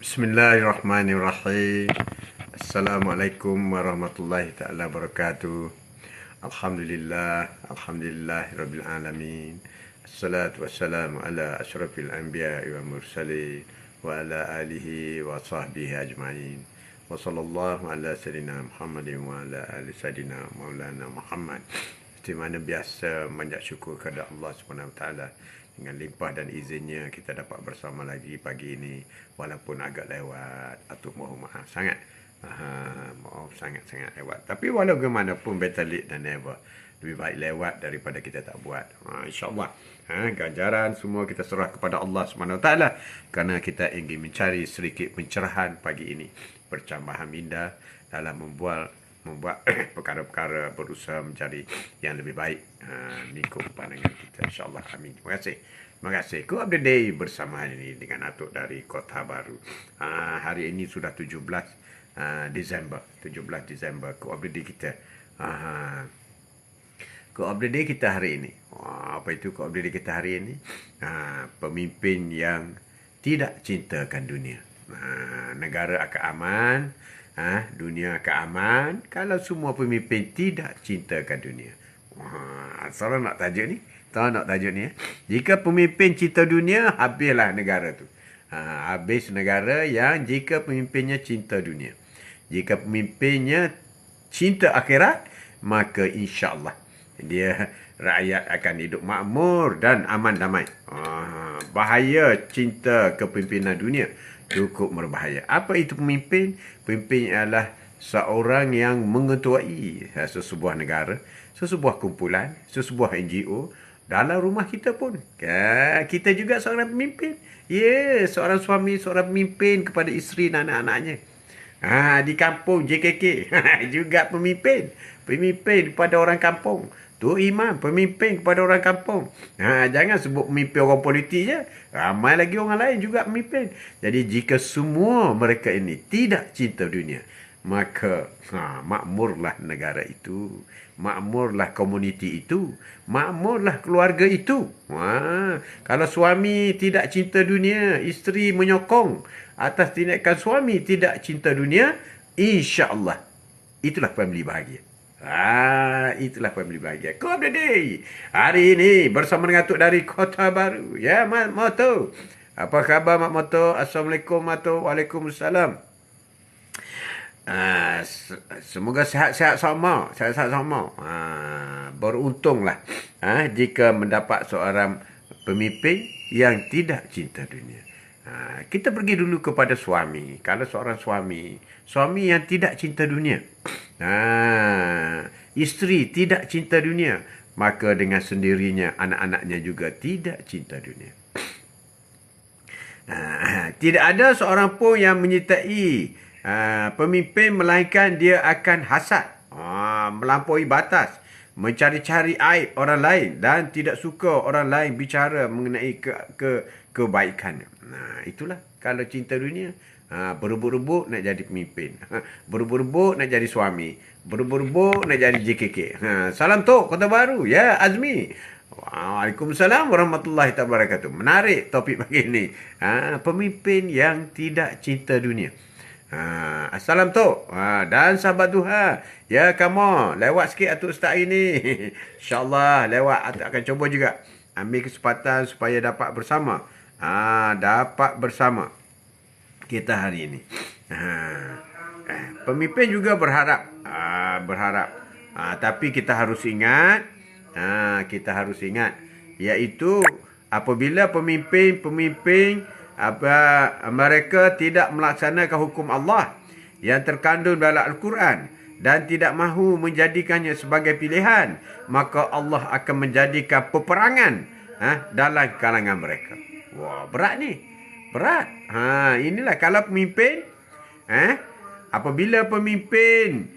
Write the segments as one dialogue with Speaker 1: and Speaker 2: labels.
Speaker 1: Bismillahirrahmanirrahim. Assalamualaikum warahmatullahi taala wabarakatuh. Alhamdulillah, alhamdulillahirabbil alamin. Assalatu wassalamu ala asyrafil anbiya'i wal mursalin wa ala alihi wa sahbihi ajma'in. Wa sallallahu ala sayyidina Muhammadin wa ala ali sayyidina Maulana Muhammad. Seperti mana biasa banyak syukur kepada Allah Subhanahu wa taala, dengan limpah dan izinnya kita dapat bersama lagi pagi ini walaupun agak lewat atau mohon maaf sangat. Maaf sangat-sangat lewat. Tapi walau bagaimanapun better late than never. Lebih baik lewat daripada kita tak buat. InsyaAllah. Ganjaran semua kita serah kepada Allah SWT, kerana kita ingin mencari sedikit pencerahan pagi ini. Percambahan minda dalam membuat perkara-perkara, berusaha mencari yang lebih baik mengikut pandangan kita, insyaAllah. Amin. Terima kasih. Terima kasih. Ku Update Day bersama ini dengan Atuk dari Kota Baru. Hari ini sudah 17 Disember. Ku Update Day kita. Ku Update Day kita hari ini. Apa itu Ku Update Day kita hari ini? Pemimpin yang tidak cintakan dunia. Negara akan aman. Dunia akan aman kalau semua pemimpin tidak cintakan dunia. Salah nak tajuk ni? Tahu nak tajuk ni? Jika pemimpin cinta dunia, habislah negara tu. Habis negara yang jika pemimpinnya cinta dunia. Jika pemimpinnya cinta akhirat, maka insya-Allah dia rakyat akan hidup makmur dan aman damai. Bahaya cinta kepimpinan dunia. Cukup berbahaya. Apa itu pemimpin? Pemimpin adalah seorang yang mengetuai sesebuah negara, sesebuah kumpulan, sesebuah NGO. Dalam rumah kita pun, kita juga seorang pemimpin. Seorang suami, seorang pemimpin kepada isteri dan anak-anaknya. Di kampung JKK juga pemimpin. Pemimpin kepada orang kampung. Tu imam, pemimpin kepada orang kampung. Jangan sebut pemimpin orang politik je. Ramai lagi orang lain juga pemimpin. Jadi jika semua mereka ini tidak cinta dunia, maka makmurlah negara itu. Makmurlah komuniti itu. Makmurlah keluarga itu. Kalau suami tidak cinta dunia, isteri menyokong atas tindakan suami tidak cinta dunia, insya-Allah itulah family bahagia. Itulah family bahagia. Ku Update Day hari ini bersama dengan Atuk dari Kota Baru. Ya, Mak Moto. Apa khabar Mak Moto? Assalamualaikum Moto. Waalaikumsalam. Semoga sehat-sehat sama. Sehat-sehat sama. Beruntunglah jika mendapat seorang pemimpin yang tidak cinta dunia. Kita pergi dulu kepada suami. Kalau seorang suami yang tidak cinta dunia, isteri tidak cinta dunia, maka dengan sendirinya anak-anaknya juga tidak cinta dunia. Tidak ada seorang pun yang menyertai pemimpin, melainkan dia akan hasad, melampaui batas, mencari-cari aib orang lain dan tidak suka orang lain bicara mengenai kebaikan. Itulah kalau cinta dunia. Berebut-rebut nak jadi pemimpin. Berebut-rebut nak jadi suami. Berebut-rebut nak jadi JKK. Salam Tok Kota Baru. Ya, Azmi. Waalaikumsalam warahmatullahi wabarakatuh. Menarik topik pagi ini. Pemimpin yang tidak cinta dunia. Assalam Tok. Dan sahabat duha. Ya, kamu lewat sikit Atuk Ustaz ini. InsyaAllah lewat. Atuk akan cuba juga ambil kesempatan supaya dapat bersama. Dapat bersama kita hari ini. Pemimpin juga berharap. Tapi kita harus ingat. Iaitu apabila pemimpin mereka tidak melaksanakan hukum Allah yang terkandung dalam Al-Quran dan tidak mahu menjadikannya sebagai pilihan, maka Allah akan menjadikan peperangan dalam kalangan mereka. Wah, berat ni. Berat. Inilah kalau pemimpin, apabila pemimpin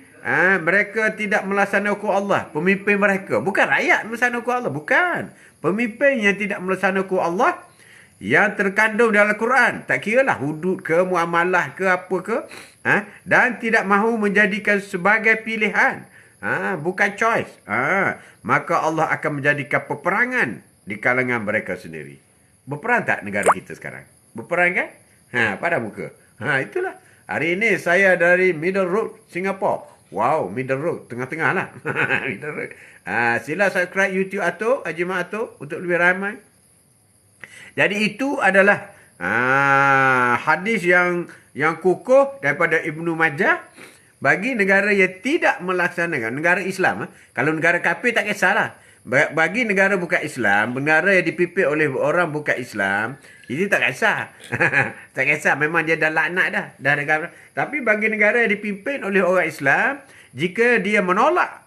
Speaker 1: mereka tidak melaksanakan hukum Allah, pemimpin mereka, bukan rakyat melaksanakan hukum Allah, bukan. Pemimpin yang tidak melaksanakan hukum Allah yang terkandung dalam Al-Quran, tak kiralah hudud ke, muamalah ke, apa ke, dan tidak mahu menjadikan sebagai pilihan, bukan choice, maka Allah akan menjadikan peperangan di kalangan mereka sendiri. Berperang tak negara kita sekarang? Berperang kan? Pada muka. Itulah. Hari ini saya dari Middle Road, Singapore. Wow, Middle Road, tengah-tengah lah. Middle Road. Sila subscribe YouTube Atuk, Haji Mat Atuk untuk lebih ramai. Jadi itu adalah hadis yang kukuh daripada Ibnu Majah bagi negara yang tidak melaksanakan, negara Islam. Kalau negara kafir tak kisahlah. Bagi negara bukan Islam, negara yang dipimpin oleh orang bukan Islam, itu tak kisah. Tak kisah, memang dia dah laknat dah negara. Tapi bagi negara yang dipimpin oleh orang Islam, jika dia menolak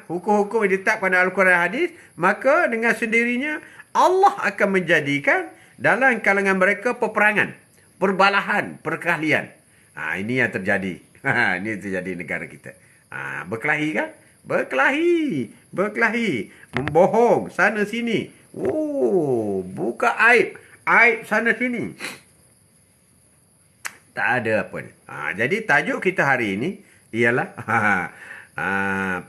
Speaker 1: hukum-hukum yang ditetapkan dalam Al-Quran hadis, maka dengan sendirinya Allah akan menjadikan dalam kalangan mereka peperangan, perbalahan, perkelahian. Ini yang terjadi. Ini terjadi negara kita. Berkelahi kan? Berkelahi. Membohong sana sini. Buka aib sana sini. Tak ada apa ni. Jadi tajuk kita hari ini ialah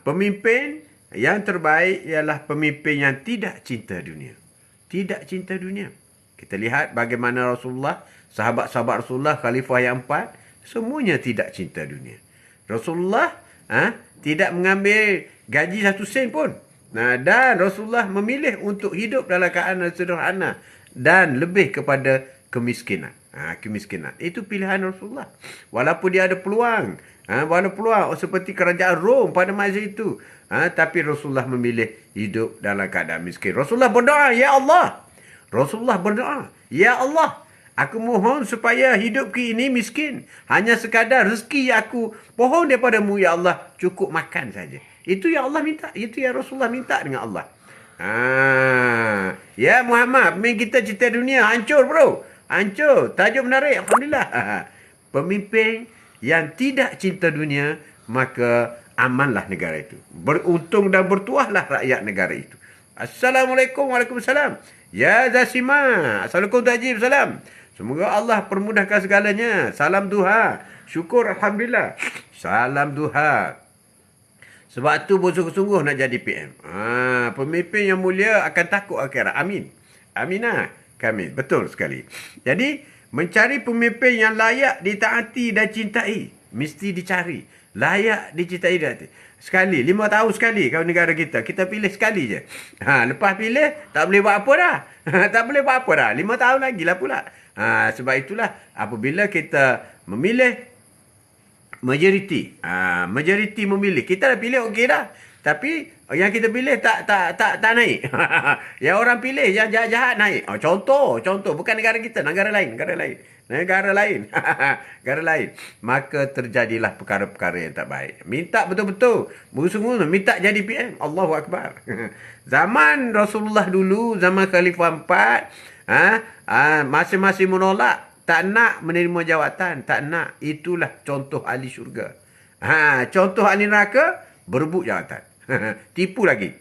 Speaker 1: pemimpin yang terbaik ialah pemimpin yang tidak cinta dunia. Tidak cinta dunia. Kita lihat bagaimana Rasulullah, sahabat-sahabat Rasulullah, khalifah yang 4, semuanya tidak cinta dunia. Rasulullah tidak mengambil gaji 1 sen pun. Dan Rasulullah memilih untuk hidup dalam keadaan sederhana dan lebih kepada kemiskinan. Kemiskinan. Itu pilihan Rasulullah. Walaupun dia ada peluang. Seperti kerajaan Rom pada masa itu. Tapi Rasulullah memilih hidup dalam keadaan miskin. Rasulullah berdoa, Ya Allah. Rasulullah berdoa, Ya Allah, aku mohon supaya hidupku ini miskin. Hanya sekadar rezeki yang aku pohon daripadamu, Ya Allah, cukup makan saja. Itu yang Allah minta. Itu yang Rasulullah minta dengan Allah. Ya Muhammad, kita cinta dunia. Hancur bro. Hancur. Tajuk menarik. Alhamdulillah. Pemimpin yang tidak cinta dunia, maka amanlah negara itu. Beruntung dan bertuahlah rakyat negara itu. Assalamualaikum. Waalaikumsalam. Ya Zasima. Assalamualaikum Tajib. Salam. Semoga Allah permudahkan segalanya. Salam duha. Syukur Alhamdulillah. Salam duha. Sebab tu bersungguh-sungguh nak jadi PM. Pemimpin yang mulia akan takut akhirat. Amin. Aminah. Kami. Betul sekali. Jadi, mencari pemimpin yang layak ditaati dan cintai. Mesti dicari. Layak dicintai dan ditaati. Sekali. 5 tahun sekali kalau negara kita. Kita pilih sekali je. Lepas pilih, tak boleh buat apa dah. Tak boleh buat apa dah. 5 tahun lagi lah pula. Sebab itulah, apabila kita memilih majoriti. Majoriti memilih. Kita dah pilih okey dah. Tapi yang kita pilih tak naik. Yang orang pilih yang jahat-jahat naik. Contoh bukan negara kita, negara lain. Negara lain. Maka terjadilah perkara-perkara yang tak baik. Minta betul-betul, bersungguh minta jadi PM. Allahu Akbar. Zaman Rasulullah dulu, zaman Khalifah 4, masing-masing menolak, tak nak menerima jawatan, tak nak. Itulah contoh ahli syurga. Contoh ahli neraka, berebut jawatan. Tipu lagi.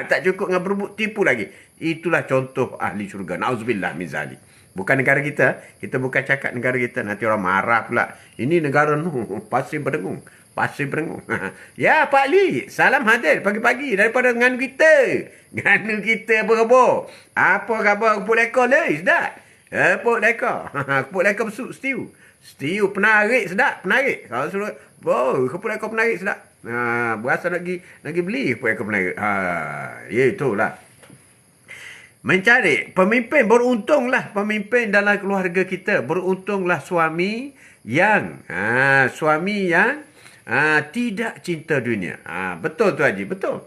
Speaker 1: Tak cukup dengan berebut, tipu lagi. Itulah contoh ahli syurga. Na'udzubillah min zalik. Bukan negara kita. Kita bukan cakap negara kita. Nanti orang marah pula. Ini negara Nuh. Pasir Berengung. Ya Pak Li. Salam hadir pagi-pagi daripada nganu kita. Nganu kita berhubung. Apa khabar kepuk lekor ni? Sedap. Kepuk lekor. Kepuk lekor besuk. Stew penarik sedap. Penarik. Kalau suruh. Kepuk lekor penarik sedap. Berasa nak pergi beli kepuk lekor penarik. Ya itulah. Mencari pemimpin, beruntunglah pemimpin dalam keluarga kita. Beruntunglah suami yang tidak cinta dunia. Betul tu Haji, betul.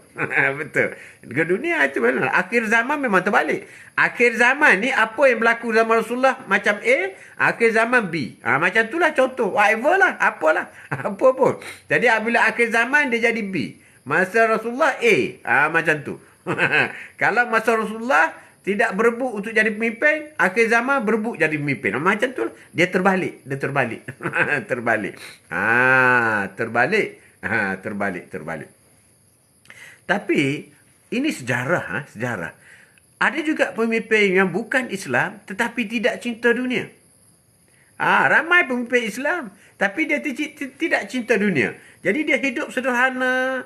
Speaker 1: Betul. Ke dunia itu benar. Akhir zaman memang terbalik. Akhir zaman ni apa yang berlaku zaman Rasulullah macam A, akhir zaman B. Macam itulah contoh. Whatever lah, apalah. Apa pun. Jadi apabila akhir zaman dia jadi B. Masa Rasulullah A. Macam tu. Kalau masa Rasulullah tidak berebut untuk jadi pemimpin, akhir zaman berebut jadi pemimpin. Macam tu lah. Dia terbalik. Terbalik. Tapi ini sejarah. Ada juga pemimpin yang bukan Islam tetapi tidak cinta dunia. Ramai pemimpin Islam tapi dia tidak cinta dunia. Jadi dia hidup sederhana.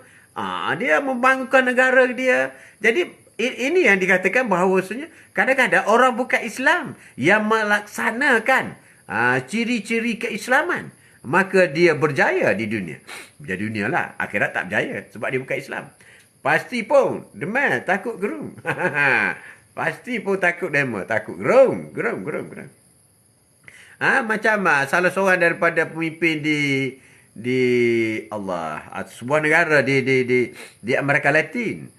Speaker 1: Dia membangunkan negara dia. Jadi ini yang dikatakan bahawasanya kadang-kadang orang bukan Islam yang melaksanakan ciri-ciri keislaman, maka dia berjaya di dunia. Berjaya dunia lah. Akhirat tak berjaya sebab dia bukan Islam. Pasti pun demam, takut gerung. Pasti pun takut demo, takut gerung. Macam salah seorang daripada pemimpin di Allah, sebuah negara di Amerika Latin.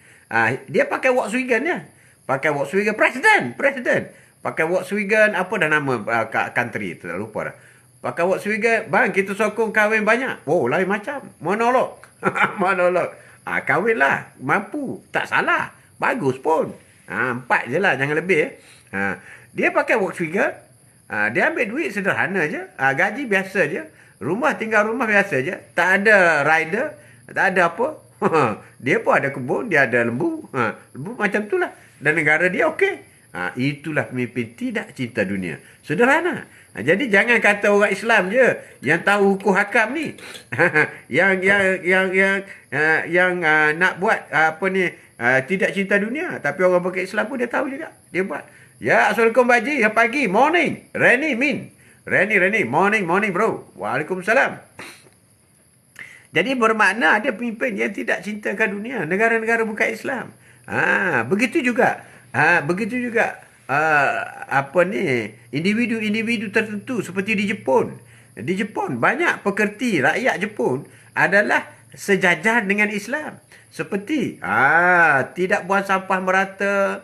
Speaker 1: Dia pakai Volkswagen ya. Pakai Volkswagen presiden. Pakai Volkswagen apa dah nama country tu, dah lupa dah. Pakai Volkswagen, bang kita sokong kahwin banyak. Oh, lain macam. Monolog. Kahwin lah. Mampu. Tak salah. Bagus pun. 4 je lah. Jangan lebih. Dia pakai Volkswagen. Dia ambil duit sederhana je. Gaji biasa je. Tinggal rumah biasa je. Tak ada rider. Tak ada apa. Dia pun ada kebun. Dia ada lembu. Lembu macam tu lah. Dan negara dia okey. Itulah pemimpin tidak cinta dunia. Sederhana. Jadi jangan kata orang Islam je yang tahu hukum hakam ni. yang nak buat tidak cinta dunia, tapi orang bukan Islam pun dia tahu juga. Dia buat. Ya, assalamualaikum Pak Haji. Ya, pagi, morning. Rainy morning bro. Waalaikumsalam. Jadi bermakna ada pemimpin yang tidak cintakan dunia, negara-negara bukan Islam. Begitu juga individu tertentu seperti di Jepun. Di Jepun banyak pekerti rakyat Jepun adalah sejajar dengan Islam. Seperti tidak buang sampah merata.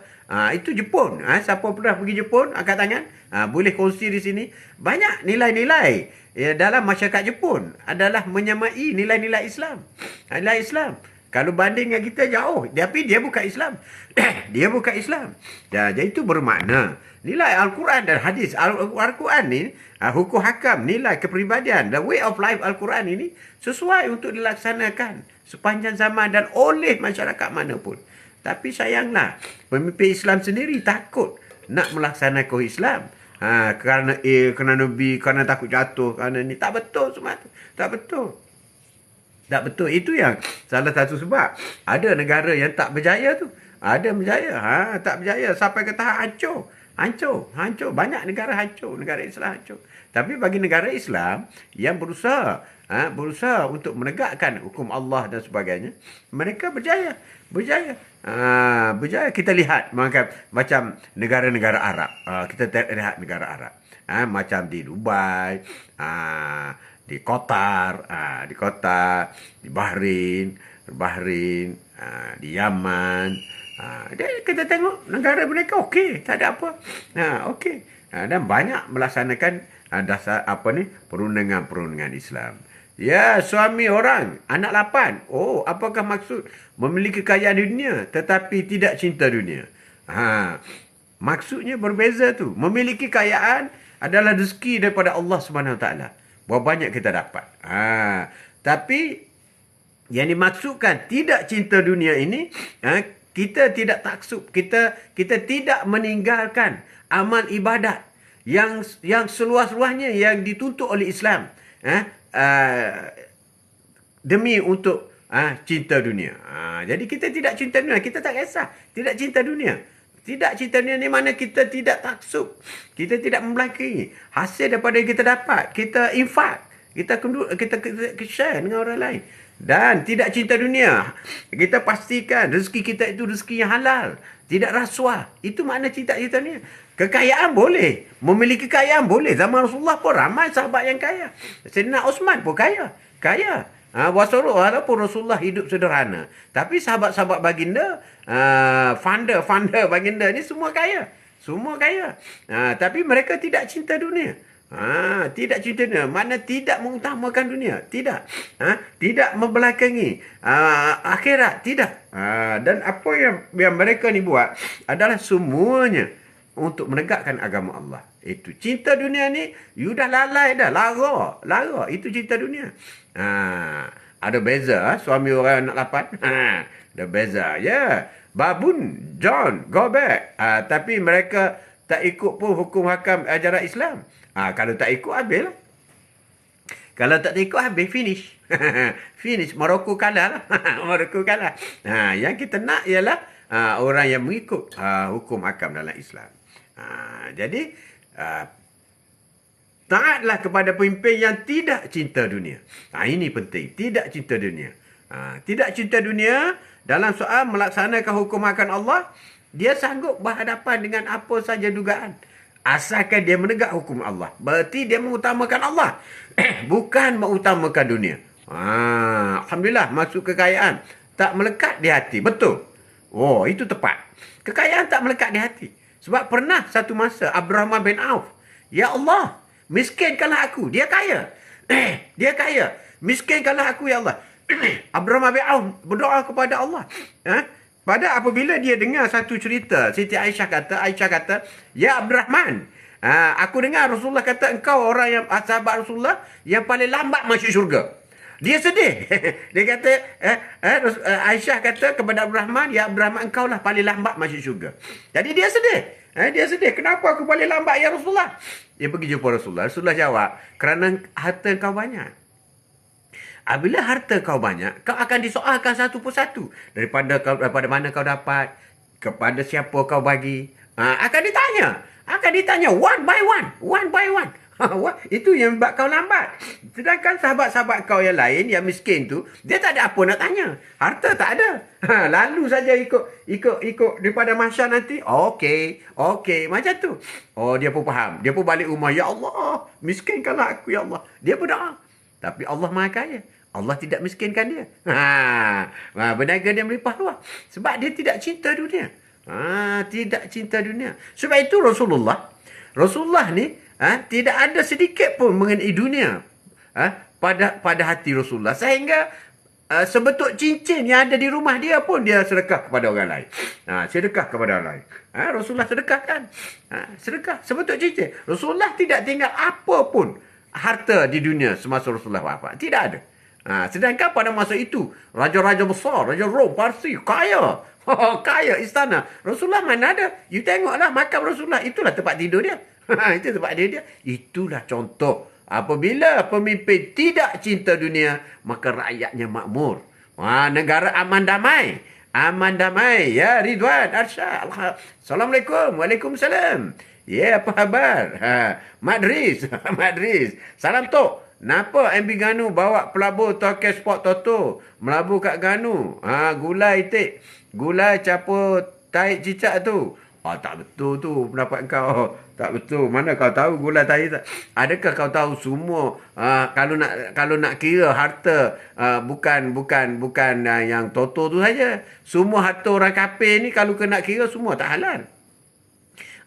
Speaker 1: Itu Jepun. Siapa pernah pergi Jepun angkat tangan? Boleh kongsi di sini. Banyak nilai-nilai dalam masyarakat Jepun adalah menyamai nilai-nilai Islam. Nilai Islam. Kalau banding dengan kita jauh. Tapi dia bukan Islam. Dia bukan Islam. Jadi itu bermakna. Nilai Al-Quran dan hadis. Al-Quran ni, hukum hakam, nilai kepribadian, the way of life Al-Quran ini, sesuai untuk dilaksanakan sepanjang zaman dan oleh masyarakat mana pun. Tapi sayanglah, pemimpin Islam sendiri takut nak melaksanakan Islam. Kerana B, kerana takut jatuh, kerana ni. Tak betul semua tu. Tak betul. Itu yang salah satu sebab ada negara yang tak berjaya tu. Ada berjaya, tak berjaya sampai ke tahap hancur. Banyak negara hancur, negara Islam hancur. Tapi bagi negara Islam yang berusaha untuk menegakkan hukum Allah dan sebagainya, mereka berjaya. Berjaya kita lihat macam negara-negara Arab. Kita lihat negara Arab. Macam di Dubai, di Qatar, di Bahrain, di Yaman. Kita tengok negara mereka okey, tak ada apa. Okey. Dan banyak melaksanakan dasar perundingan Islam. Ya, suami orang, anak 8. Oh, apakah maksud memiliki kekayaan dunia tetapi tidak cinta dunia? Maksudnya berbeza tu. Memiliki kekayaan adalah rezeki daripada Allah SWT. Berapa banyak kita dapat. Tapi yang dimaksudkan tidak cinta dunia ini, kita tidak taksub, kita tidak meninggalkan amal ibadat yang seluas-luasnya yang dituntut oleh Islam, demi untuk cinta dunia. Jadi kita tidak cinta dunia, kita tak kisah, tidak cinta dunia. Tidak cinta dunia ni mana kita tidak taksub. Kita tidak membelakangi hasil daripada yang kita dapat. Kita infak. Kita share dengan orang lain. Dan tidak cinta dunia. Kita pastikan rezeki kita itu rezeki yang halal. Tidak rasuah. Itu makna cinta dunia. Kekayaan boleh. Memiliki kekayaan boleh. Zaman Rasulullah pun ramai sahabat yang kaya. Sayyidina Osman pun kaya. Walaupun Rasulullah hidup sederhana. Tapi sahabat-sahabat baginda, founder baginda ni semua kaya. Tapi mereka tidak cinta dunia. Tidak cinta dunia. Mana tidak mengutamakan dunia. Tidak. Tidak membelakangi akhirat. Tidak. Dan apa yang mereka ni buat adalah semuanya untuk menegakkan agama Allah. Itu cinta dunia ni, you dah lalai dah. Lara. Itu cinta dunia. Ada beza suami orang anak 8. Ada beza. Ya. Babun, John, go back. Tapi mereka tak ikut pun hukum hakam ajaran Islam. Kalau tak ikut, habis lah. Kalau tak ikut, habis, finish. Finish. Morocco kalah lah. Yang kita nak ialah orang yang mengikut hukum hakam dalam Islam. Jadi, Taatlah kepada pemimpin yang tidak cinta dunia. Ini penting. Tidak cinta dunia. Tidak cinta dunia dalam soal melaksanakan hukuman Allah, dia sanggup berhadapan dengan apa saja dugaan. Asalkan dia menegak hukum Allah. Berarti dia mengutamakan Allah. Bukan mengutamakan dunia. Alhamdulillah, masuk kekayaan tak melekat di hati. Betul. Oh, itu tepat. Kekayaan tak melekat di hati. Sebab pernah satu masa Abdurrahman bin Auf, ya Allah, miskinkanlah aku. Dia kaya. Dia kaya. Miskinkanlah aku, ya Allah. Abdurrahman bin Auf berdoa kepada Allah. Pada apabila dia dengar satu cerita, Siti Aisyah kata, ya Abdurrahman, aku dengar Rasulullah kata engkau orang yang sahabat Rasulullah yang paling lambat masuk syurga. Dia sedih. Dia kata, Aisyah kata kepada Abdurrahman, ya Abdurrahman, engkau lah paling lambat masuk syurga. Jadi dia sedih. Dia sedih. Kenapa aku paling lambat, ya Rasulullah? Dia pergi jumpa Rasulullah. Rasulullah jawab, kerana harta kau banyak. Apabila harta kau banyak, kau akan disoalkan satu persatu. Daripada mana kau dapat, kepada siapa kau bagi. Akan ditanya. Akan ditanya one by one. One by one. Itu yang buat kau lambat. Sedangkan sahabat-sahabat kau yang lain, yang miskin tu, dia tak ada apa nak tanya. Harta tak ada. Lalu saja ikut daripada mahsyar nanti. Okey. Macam tu. Oh, dia pun faham. Dia pun balik rumah. Ya Allah, miskinkanlah aku, ya Allah. Dia berdoa. Tapi Allah Maha Kaya. Allah tidak miskinkan dia. Berniaga dia melimpah ruah. Sebab dia tidak cinta dunia. Tidak cinta dunia. Sebab itu Rasulullah ni tidak ada sedikit pun mengenai dunia pada hati Rasulullah. Sehingga sebetul cincin yang ada di rumah dia pun dia sedekah kepada orang lain. Sedekah kepada orang lain. Rasulullah sedekahkan. Sedekah sebetul cincin. Rasulullah tidak tinggal apa pun harta di dunia semasa Rasulullah wafat. Tidak ada. Sedangkan pada masa itu, raja-raja besar, Raja Rom, Parsi, kaya. Kaya istana. Rasulullah mana ada? You tengoklah makam Rasulullah. Itulah tempat tidur dia. Itu tempat dia. Itulah contoh. Apabila pemimpin tidak cinta dunia, maka rakyatnya makmur. Negara aman damai. Aman damai. Ya Ridwan, Arsyad. Assalamualaikum. Waalaikumsalam. Ya, apa khabar? Madris. Salam Tok. Napa MB Ganu bawa pelabur toke sport Toto melabur kat Ganu? Gulai itik. Gulai capur taik cicak tu. Tak betul tu pendapat kau. Tak betul. Mana kau tahu gulai taik tak? Adakah kau tahu semua kalau nak kira harta bukan yang Toto tu saja. Semua harta orang kafir ni kalau kena kira semua tak halal.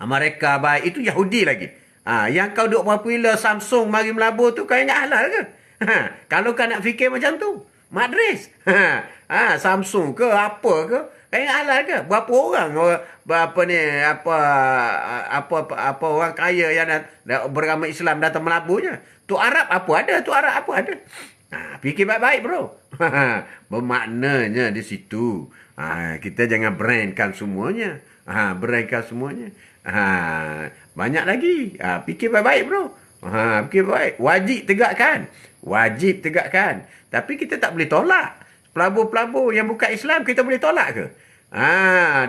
Speaker 1: Mereka baik itu Yahudi lagi. Yang kau duk popular Samsung mari melabur tu kau ingat halal ke? Kalau kau nak fikir macam tu, Madris. Samsung ke apa ke? Kau ingat halal ke? Berapa orang orang kaya yang beragama Islam datang melaburnya? Tu Arab apa ada? Fikir baik-baik bro. Bermaknanya di situ. Kita jangan brandkan semuanya. Banyak lagi. Fikir baik-baik bro. Fikir baik. Wajib tegakkan. Tapi kita tak boleh tolak. Pelabur-pelabur yang bukan Islam kita boleh tolak ke?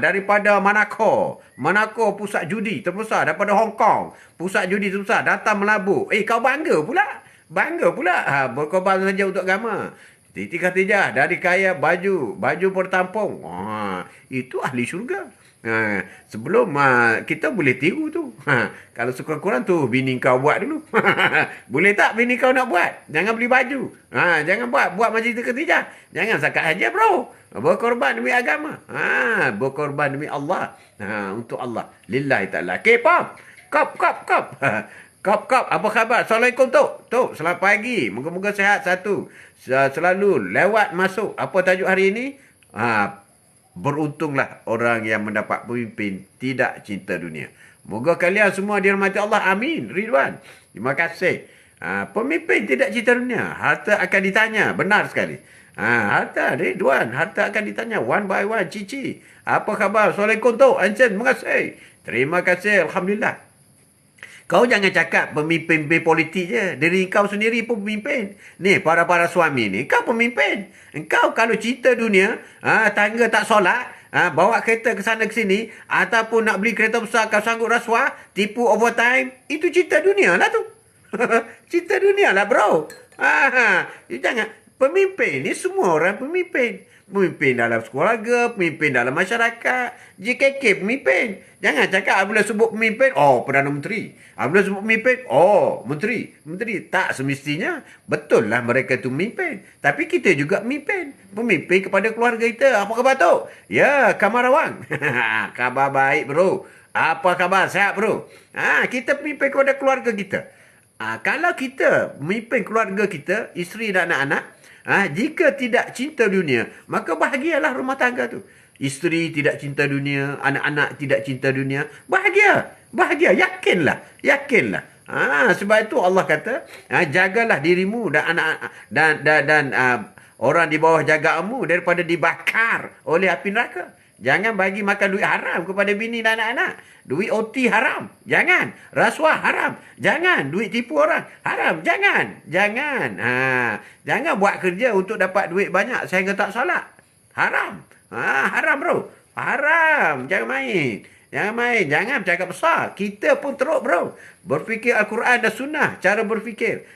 Speaker 1: Daripada Monaco pusat judi terbesar. Daripada Hong Kong pusat judi terbesar datang melabur. Kau bangga pula. Berkorban saja untuk agama. Titi Khatijah dari kaya baju bertampung. Itu ahli syurga. Sebelum kita boleh tiru tu. Kalau sekurang-kurang tu bini kau buat dulu. Boleh tak bini kau nak buat? Jangan beli baju. Jangan buat macam Siti Khatijah. Jangan sakat saja bro. Berkorban demi agama. Berkorban demi Allah. Untuk Allah. Lillahi ta'ala. K-pop. Kop. Kop. Apa khabar? Assalamualaikum Tok. Selamat pagi. Moga-moga sihat satu. Selalu lewat masuk. Apa tajuk hari ini? Beruntunglah orang yang mendapat pemimpin tidak cinta dunia. Moga kalian semua dirahmati Allah. Amin. Ridwan. Terima kasih. Pemimpin tidak cinta dunia. Harta akan ditanya. Benar sekali. Harta Ridwan. Harta akan ditanya. One by one. Cici. Apa khabar? Assalamualaikum Tok. Ancen. Terima kasih. Terima kasih. Alhamdulillah. Kau jangan cakap pemimpin politik je. Diri kau sendiri pun pemimpin. Ni, para suami ni, kau pemimpin. Engkau kalau cinta dunia, tangga tak solat, bawa kereta ke sana ke sini, ataupun nak beli kereta besar, kau sanggup rasuah, tipu overtime, itu cinta dunia lah tu. Cinta dunia lah bro. Jangan. Pemimpin ni semua orang pemimpin. Pemimpin dalam keluarga, pemimpin dalam masyarakat. JKK pemimpin. Jangan cakap apabila sebut pemimpin, oh Perdana Menteri. Apabila sebut pemimpin, oh Menteri. Menteri. Tak semestinya. Betul lah mereka tu pemimpin. Tapi kita juga pemimpin. Pemimpin kepada keluarga kita. Apa khabar tu? Ya, Kamar Awang. Khabar baik bro. Apa khabar? Sihat bro? Kita pemimpin kepada keluarga kita. Kalau kita memimpin keluarga kita, isteri dan anak-anak, jika tidak cinta dunia, maka bahagialah rumah tangga tu. Isteri tidak cinta dunia, anak-anak tidak cinta dunia, bahagia. Bahagia, yakinlah. Sebab itu Allah kata, jagalah dirimu dan anak dan orang di bawah jagaanmu daripada dibakar oleh api neraka. Jangan bagi makan duit haram kepada bini dan anak-anak. Duit OT haram. Jangan. Rasuah haram. Jangan. Duit tipu orang haram. Jangan. Jangan buat kerja untuk dapat duit banyak sehingga tak solat. Haram. Haram bro. Haram. Jangan main. Jangan bercakap besar. Kita pun teruk bro. Berfikir Al-Quran dan Sunnah. Cara berfikir.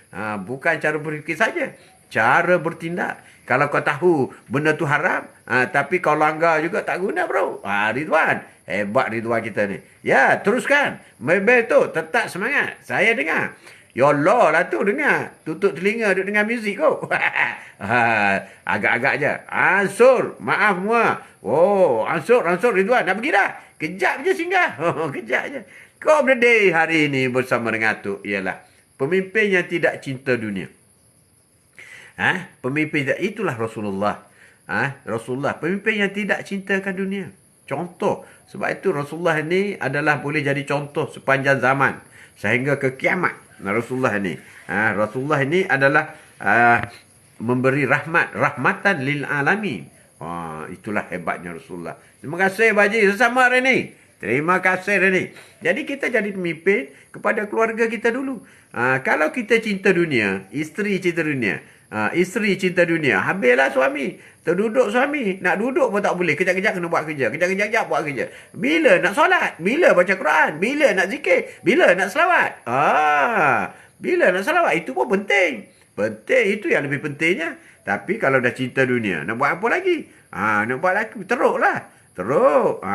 Speaker 1: Bukan cara berfikir saja. Cara bertindak. Kalau kau tahu benda tu haram, tapi kau langgar juga tak guna bro. Ridwan. Hebat Ridwan kita ni. Ya, teruskan. Mebel tu, tetap semangat. Saya dengar. Ya Allah lah tu dengar. Tutup telinga duduk dengar muzik kau. Agak-agak je. Ansur, maaf semua. Oh, Ansur Ridwan. Nak pergi dah? Kejap je singgah. Kejap je. Kau berdiri hari ini bersama dengan Atuk ialah pemimpin yang tidak cinta dunia. Pemimpin itulah Rasulullah. Rasulullah pemimpin yang tidak cintakan dunia. Contoh. Sebab itu Rasulullah ni adalah boleh jadi contoh sepanjang zaman sehingga ke kiamat. Rasulullah ni. Rasulullah ni adalah memberi rahmatan lil alamin. Itulah hebatnya Rasulullah. Terima kasih Baji sesama hari ni. Terima kasih Reni. Jadi kita jadi pemimpin kepada keluarga kita dulu. Kalau kita cinta dunia, isteri cinta dunia. Isteri cinta dunia. Habislah suami. Terduduk suami. Nak duduk pun tak boleh. Kejap-kejap kena buat kerja. Kejap-kejap buat kerja. Bila nak solat? Bila baca Quran? Bila nak zikir? Bila nak selawat? Bila nak selawat? Itu pun penting. Penting. Itu yang lebih pentingnya. Tapi kalau dah cinta dunia, nak buat apa lagi? Nak buat lagi. Teruklah. Teruk.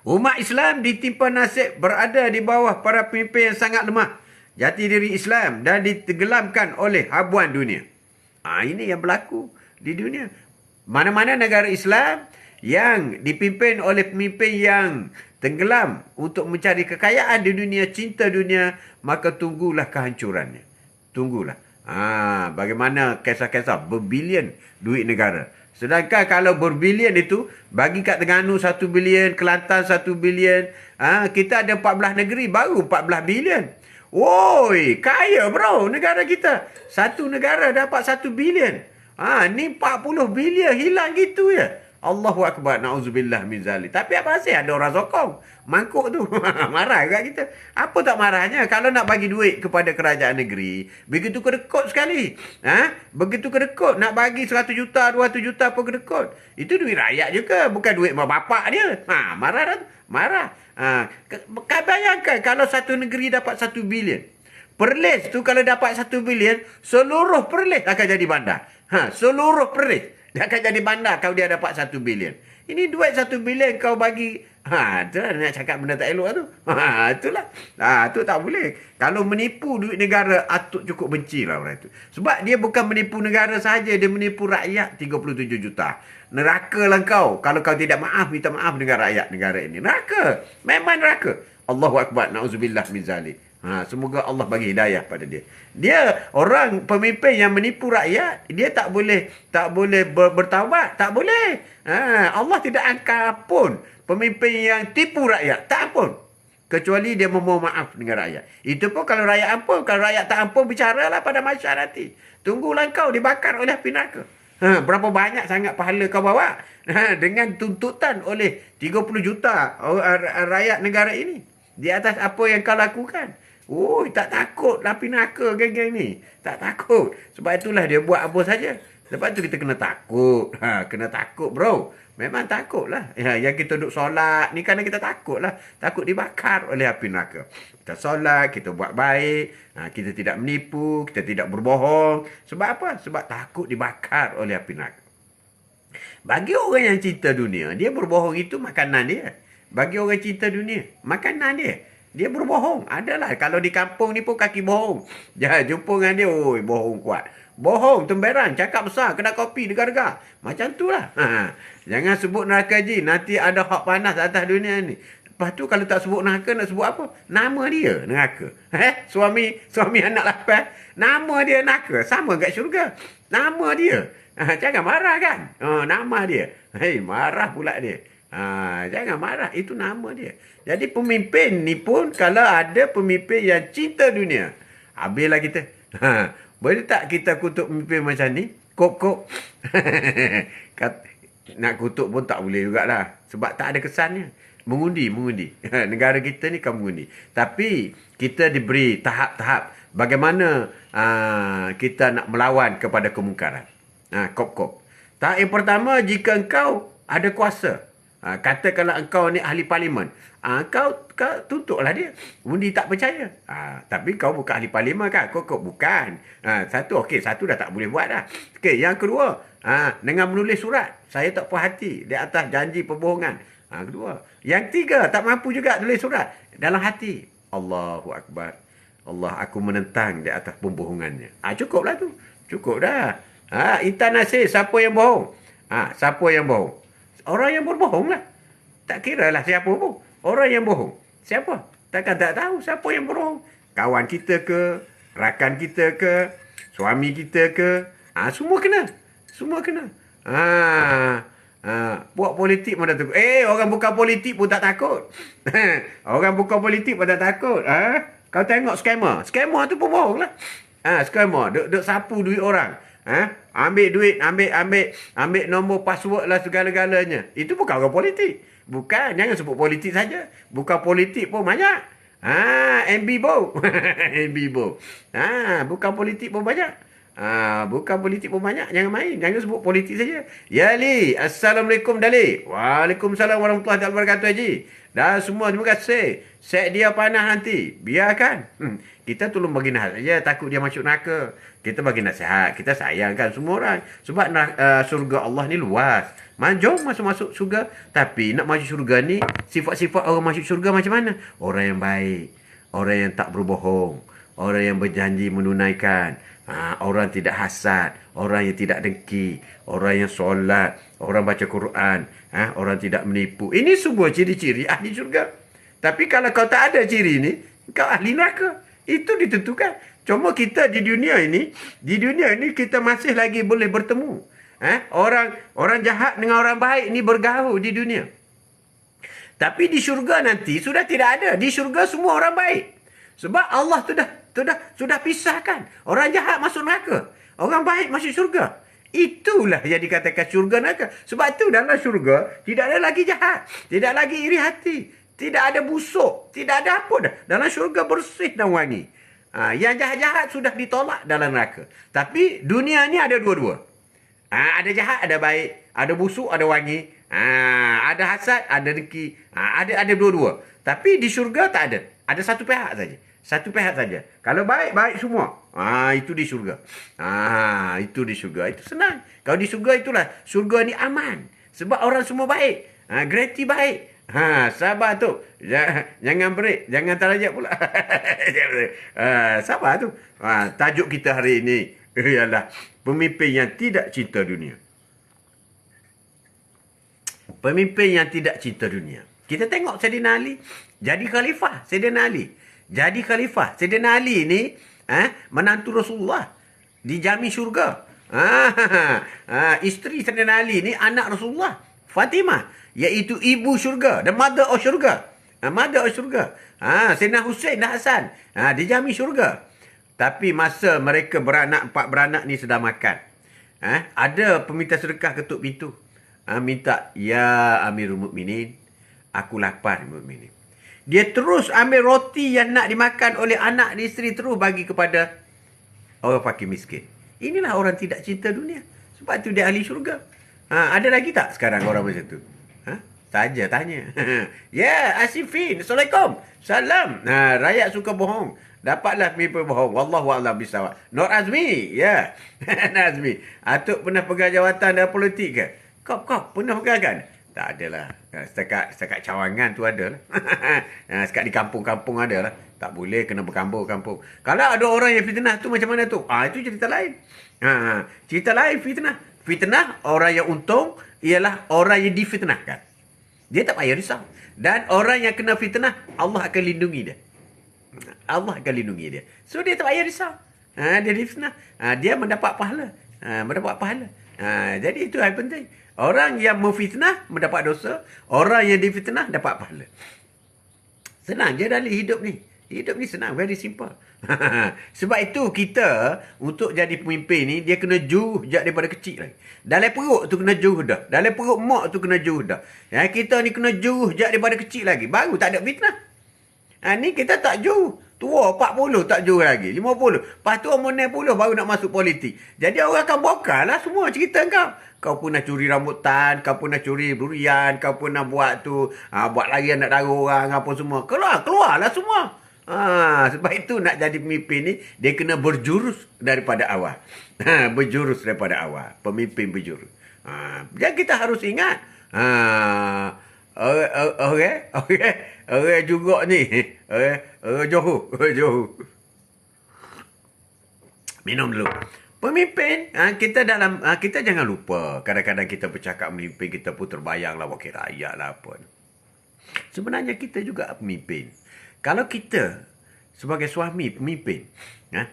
Speaker 1: Umat Islam ditimpa nasib berada di bawah para pemimpin yang sangat lemah. Jati diri Islam dan ditenggelamkan oleh habuan dunia. Ini yang berlaku di dunia. Mana-mana negara Islam yang dipimpin oleh pemimpin yang tenggelam untuk mencari kekayaan di dunia, cinta dunia, maka tunggulah kehancurannya. Tunggulah. Bagaimana kisah-kisah berbilion duit negara. Sedangkan kalau berbilion itu, bagi kat Terengganu 1 bilion, Kelantan 1 bilion, kita ada 14 negeri, baru 14 bilion. Woi, kaya bro negara kita. Satu negara dapat 1 bilion. Ni 40 bilion hilang gitu ya. Allahu Akbar, na'udzubillah min zalik. Tapi apa sih ada orang sokong mangkuk tu. Marah kat kita. Apa tak marahnya kalau nak bagi duit kepada kerajaan negeri, begitu kedekut sekali. Begitu kedekut nak bagi 100 juta, 200 juta pun kedekut. Itu duit rakyat juga, bukan duit mak bapak dia. Marah dah. Marah. Bayangkan kalau satu negeri dapat 1 bilion. Perlis tu kalau dapat 1 bilion, seluruh Perlis akan jadi bandar. Seluruh Perlis dia akan jadi bandar kalau dia dapat 1 bilion. Ini duit 1 bilion kau bagi. Itulah nak cakap benda tak elok tu. Itulah. Tu tak boleh. Kalau menipu duit negara, Atuk cukup bencilah orang itu. Sebab dia bukan menipu negara sahaja, dia menipu rakyat 37 juta. Neraka lah kau. Kalau kau tidak maaf, minta maaf dengan rakyat negara ini. Neraka. Memang neraka. Allahu Akbar. Na'udzubillah min zalik. Semoga Allah bagi hidayah pada dia. Dia orang pemimpin yang menipu rakyat, dia tak boleh bertaubat, tak boleh. Allah tidak ampun pemimpin yang tipu rakyat, tak ampun. Kecuali dia memohon maaf dengan rakyat. Itu pun kalau rakyat ampun, kalau rakyat tak ampun, bicaralah pada mahsyar nanti. Tunggulah kau dibakar oleh api neraka. Berapa banyak sangat pahala kau bawa dengan tuntutan oleh 30 juta rakyat negara ini di atas apa yang kau lakukan. Tak takut api neraka geng-geng ni. Tak takut. Sebab itulah dia buat apa saja. Lepas tu kita kena takut. Kena takut bro. Memang takut lah. Yang kita duduk solat ni kerana kita takut lah. Takut dibakar oleh api neraka. Kita solat, kita buat baik. Kita tidak menipu, kita tidak berbohong. Sebab apa? Sebab takut dibakar oleh api neraka. Bagi orang yang cinta dunia, dia berbohong itu makanan dia. Bagi orang cinta dunia, makanan dia. Dia berbohong. Adalah. Kalau di kampung ni pun kaki bohong. Jangan jumpa dengan dia. Oi, bohong kuat. Bohong, temberan, cakap besar, kedai kopi, degar-degar. Macam tu lah. Jangan sebut neraka je. Nanti ada hak panas atas dunia ni. Lepas tu kalau tak sebut neraka, nak sebut apa? Nama dia neraka. Suami anak lapan. Nama dia neraka. Sama kat syurga. Nama dia. Jangan marah kan? Nama dia. Marah pula dia. Jangan marah. Itu nama dia. Jadi pemimpin ni pun kalau ada pemimpin yang cinta dunia. Habislah kita. Boleh tak kita kutuk pemimpin macam ni? Kop-kop. Nak kutuk pun tak boleh jugalah. Sebab tak ada kesannya. Mengundi. Negara kita ni kan mengundi. Tapi kita diberi tahap-tahap bagaimana kita nak melawan kepada kemungkaran. Kop-kop. Tahap yang pertama, jika engkau ada kuasa. Katakanlah engkau ni ahli parlimen. Kau tuntutlah dia. Undi tak percaya. Tapi kau bukan ahli parlimen kan? Kau bukan. Satu dah tak boleh buat dah. Okey, yang kedua, dengan menulis surat. Saya tak puas hati di atas janji perbohongan. Kedua. Yang tiga, tak mampu juga tulis surat. Dalam hati. Allahu Akbar. Allah, aku menentang di atas pembohongannya. Cukuplah tu. Cukup dah. Intan Nasir, siapa yang bohong? Siapa yang bohong? Orang yang berbohong lah. Tak kira lah siapa pun. Orang yang bohong. Siapa? Takkan tak tahu siapa yang berbohong. Kawan kita ke? Rakan kita ke? Suami kita ke? Semua kena. Semua kena. Buat politik pun dah takut. Orang bukan politik pun tak takut. Orang bukan politik pun tak takut. Kau tengok scammer. Scammer tu pun bohong lah. Scammer. Duk sapu duit orang. Ambil duit, ambil nombor password lah segala-galanya. Itu bukan orang politik. Bukan, jangan sebut politik saja. Bukan politik pun banyak. MB Bo. MB Bo. Bukan politik pun banyak. Bukan politik pun banyak. Jangan main. Jangan sebut politik saja. Ya Ali. Assalamualaikum Dali. Waalaikumsalam warahmatullahi wabarakatuh Haji. Dan semua terima kasih. Set dia panas nanti. Biarkan. Kita tolong bagi nasihat saja. Takut dia masuk neraka. Kita bagi nasihat. Kita sayangkan semua orang. Sebab surga Allah ni luas. Jom masuk surga. Tapi nak masuk surga ni, sifat-sifat orang masuk surga macam mana? Orang yang baik. Orang yang tak berbohong. Orang yang berjanji menunaikan. Orang tidak hasad. Orang yang tidak dengki. Orang yang solat. Orang baca Quran. Orang tidak menipu. Ini semua ciri-ciri ahli surga. Tapi kalau kau tak ada ciri ni, kau ahli neraka. Itu ditentukan. Cuma kita di dunia ini kita masih lagi boleh bertemu. Orang jahat dengan orang baik ni bergaul di dunia. Tapi di syurga nanti sudah tidak ada. Di syurga semua orang baik. Sebab Allah sudah pisahkan. Orang jahat masuk neraka. Orang baik masuk syurga. Itulah yang dikatakan syurga neraka. Sebab tu dalam syurga tidak ada lagi jahat. Tidak lagi iri hati. Tidak ada busuk. Tidak ada apa dah. Dalam syurga bersih dan wangi. Yang jahat-jahat sudah ditolak dalam neraka. Tapi dunia ni ada dua-dua. Ada jahat, ada baik. Ada busuk, ada wangi. Ada hasad, ada dengki. Ada dua-dua. Tapi di syurga tak ada. Ada satu pihak saja. Satu pihak saja. Kalau baik, baik semua. Itu di syurga. Itu di syurga. Itu senang. Kalau di syurga itulah. Syurga ni aman. Sebab orang semua baik. Grati baik. Sabar tu. Jangan break. Jangan terajak pula. Sabar tu. Tajuk kita hari ini ialah pemimpin yang tidak cinta dunia. Pemimpin yang tidak cinta dunia. Kita tengok Saidina Ali jadi khalifah. Saidina Ali jadi khalifah. Saidina Ali ni menantu Rasulullah dijamin syurga. Isteri Saidina Ali ni anak Rasulullah, Fatimah, iaitu ibu syurga, the mother of syurga. Mother of syurga. Saidina Husain dan Hasan dijamin syurga. Tapi masa mereka empat beranak ni sedang makan, ada peminta sedekah ketuk pintu. Minta, ya Amirul Mukminin, aku lapar Mukminin. Dia terus ambil roti yang nak dimakan oleh anak dan isteri, terus bagi kepada orang fakir miskin. Inilah orang tidak cinta dunia. Sebab tu dia ahli syurga. Ada lagi tak sekarang orang macam tu? Saja tanya. Ya, Asifin. Assalamualaikum. Salam. Rakyat suka bohong. Dapatlah pemimpin bohong. Wallahu a'lam bishawab. Nur Azmi. Ya. Nur Azmi. Atuk pernah pegang jawatan dalam politik ke? Kau pernah pegang kan? Tak adalah. Setakat cawangan tu adalah. Setakat di kampung-kampung adalah. Tak boleh kena berkampung-kampung. Kalau ada orang yang fitnah tu macam mana tu? Itu cerita lain. Cerita lain fitnah. Fitnah orang yang untung ialah orang yang difitnahkan. Dia tak payah risau. Dan orang yang kena fitnah, Allah akan lindungi dia. Allah akan lindungi dia. So, dia tak payah risau. Dia difitnah. Dia mendapat pahala. Jadi, itu yang penting. Orang yang memfitnah, mendapat dosa. Orang yang difitnah, dapat pahala. Senang je dalam hidup ni. Hidup ni senang. Very simple. Sebab itu, kita, untuk jadi pemimpin ni, dia kena sejak daripada kecil lagi. Dalam perut tu kena dah. Dalam perut mak tu kena dah. Kita ni kena sejak daripada kecil lagi. Baru tak ada fitnah. Ni kita tak tua 40 tak lagi. 50. Lepas tu umur 60 baru nak masuk politik. Jadi orang akan bongkar lah semua cerita kau. Kau pernah curi rambutan. Kau pernah curi durian. Kau pernah buat tu. Buat larian nak darah orang. Apa semua. Keluarlah semua. Sebab itu nak jadi pemimpin ni, dia kena berjurus daripada awal. Berjurus daripada awal. Pemimpin berjurus. Jadi kita harus ingat. Orang juga ni. Johor. Minum dulu. Pemimpin, kita jangan lupa. Kadang-kadang kita bercakap memimpin, kita pun terbayanglah wakil rakyat lah apa. Sebenarnya kita juga pemimpin. Kalau kita sebagai suami pemimpin,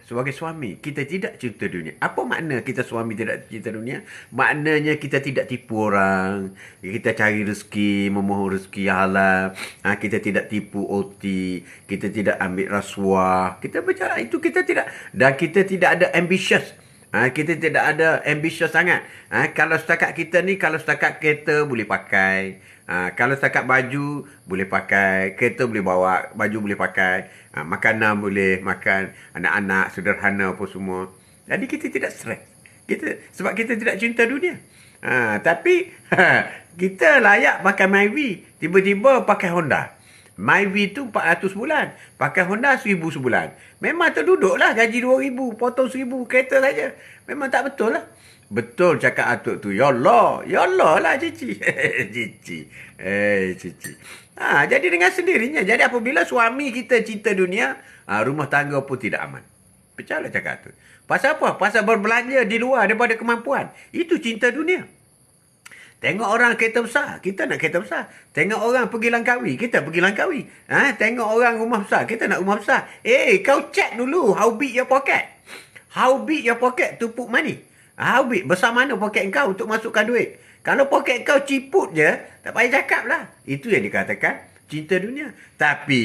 Speaker 1: sebagai suami kita tidak cinta dunia. Apa makna kita suami tidak cinta dunia? Maknanya kita tidak tipu orang, kita cari rezeki, memohon rezeki halal, kita tidak tipu OT, kita tidak ambil rasuah. Kita bercakap itu kita tidak, dan kita tidak ada ambitious. Kita tidak ada ambitious sangat. Kalau setakat kita ni, kalau setakat kereta boleh pakai. Kalau setakat baju boleh pakai, kereta boleh bawa, baju boleh pakai, makanan boleh makan, anak-anak sederhana apa semua. Jadi kita tidak stres. Sebab kita tidak cinta dunia. Tapi kita layak pakai Myvi, tiba-tiba pakai Honda. Myvi tu 400 bulan, pakai Honda 1000 sebulan. Memang terduduklah gaji 2000, potong 1000 kereta saja. Memang tak betul lah. Betul cakap atuk tu. Ya Allah lah cici. Cici. Jadi dengan sendirinya. Jadi apabila suami kita cinta dunia, rumah tangga pun tidak aman. Percayalah cakap atuk. Pasal apa? Pasal berbelanja di luar daripada kemampuan. Itu cinta dunia. Tengok orang kereta besar, kita nak kereta besar. Tengok orang pergi Langkawi, kita pergi Langkawi. Tengok orang rumah besar, kita nak rumah besar. Kau check dulu how big your pocket. How big your pocket to put money. How big? Besar mana poket kau untuk masukkan duit? Kalau poket kau ciput je, tak payah cakap lah. Itu yang dikatakan cinta dunia. Tapi,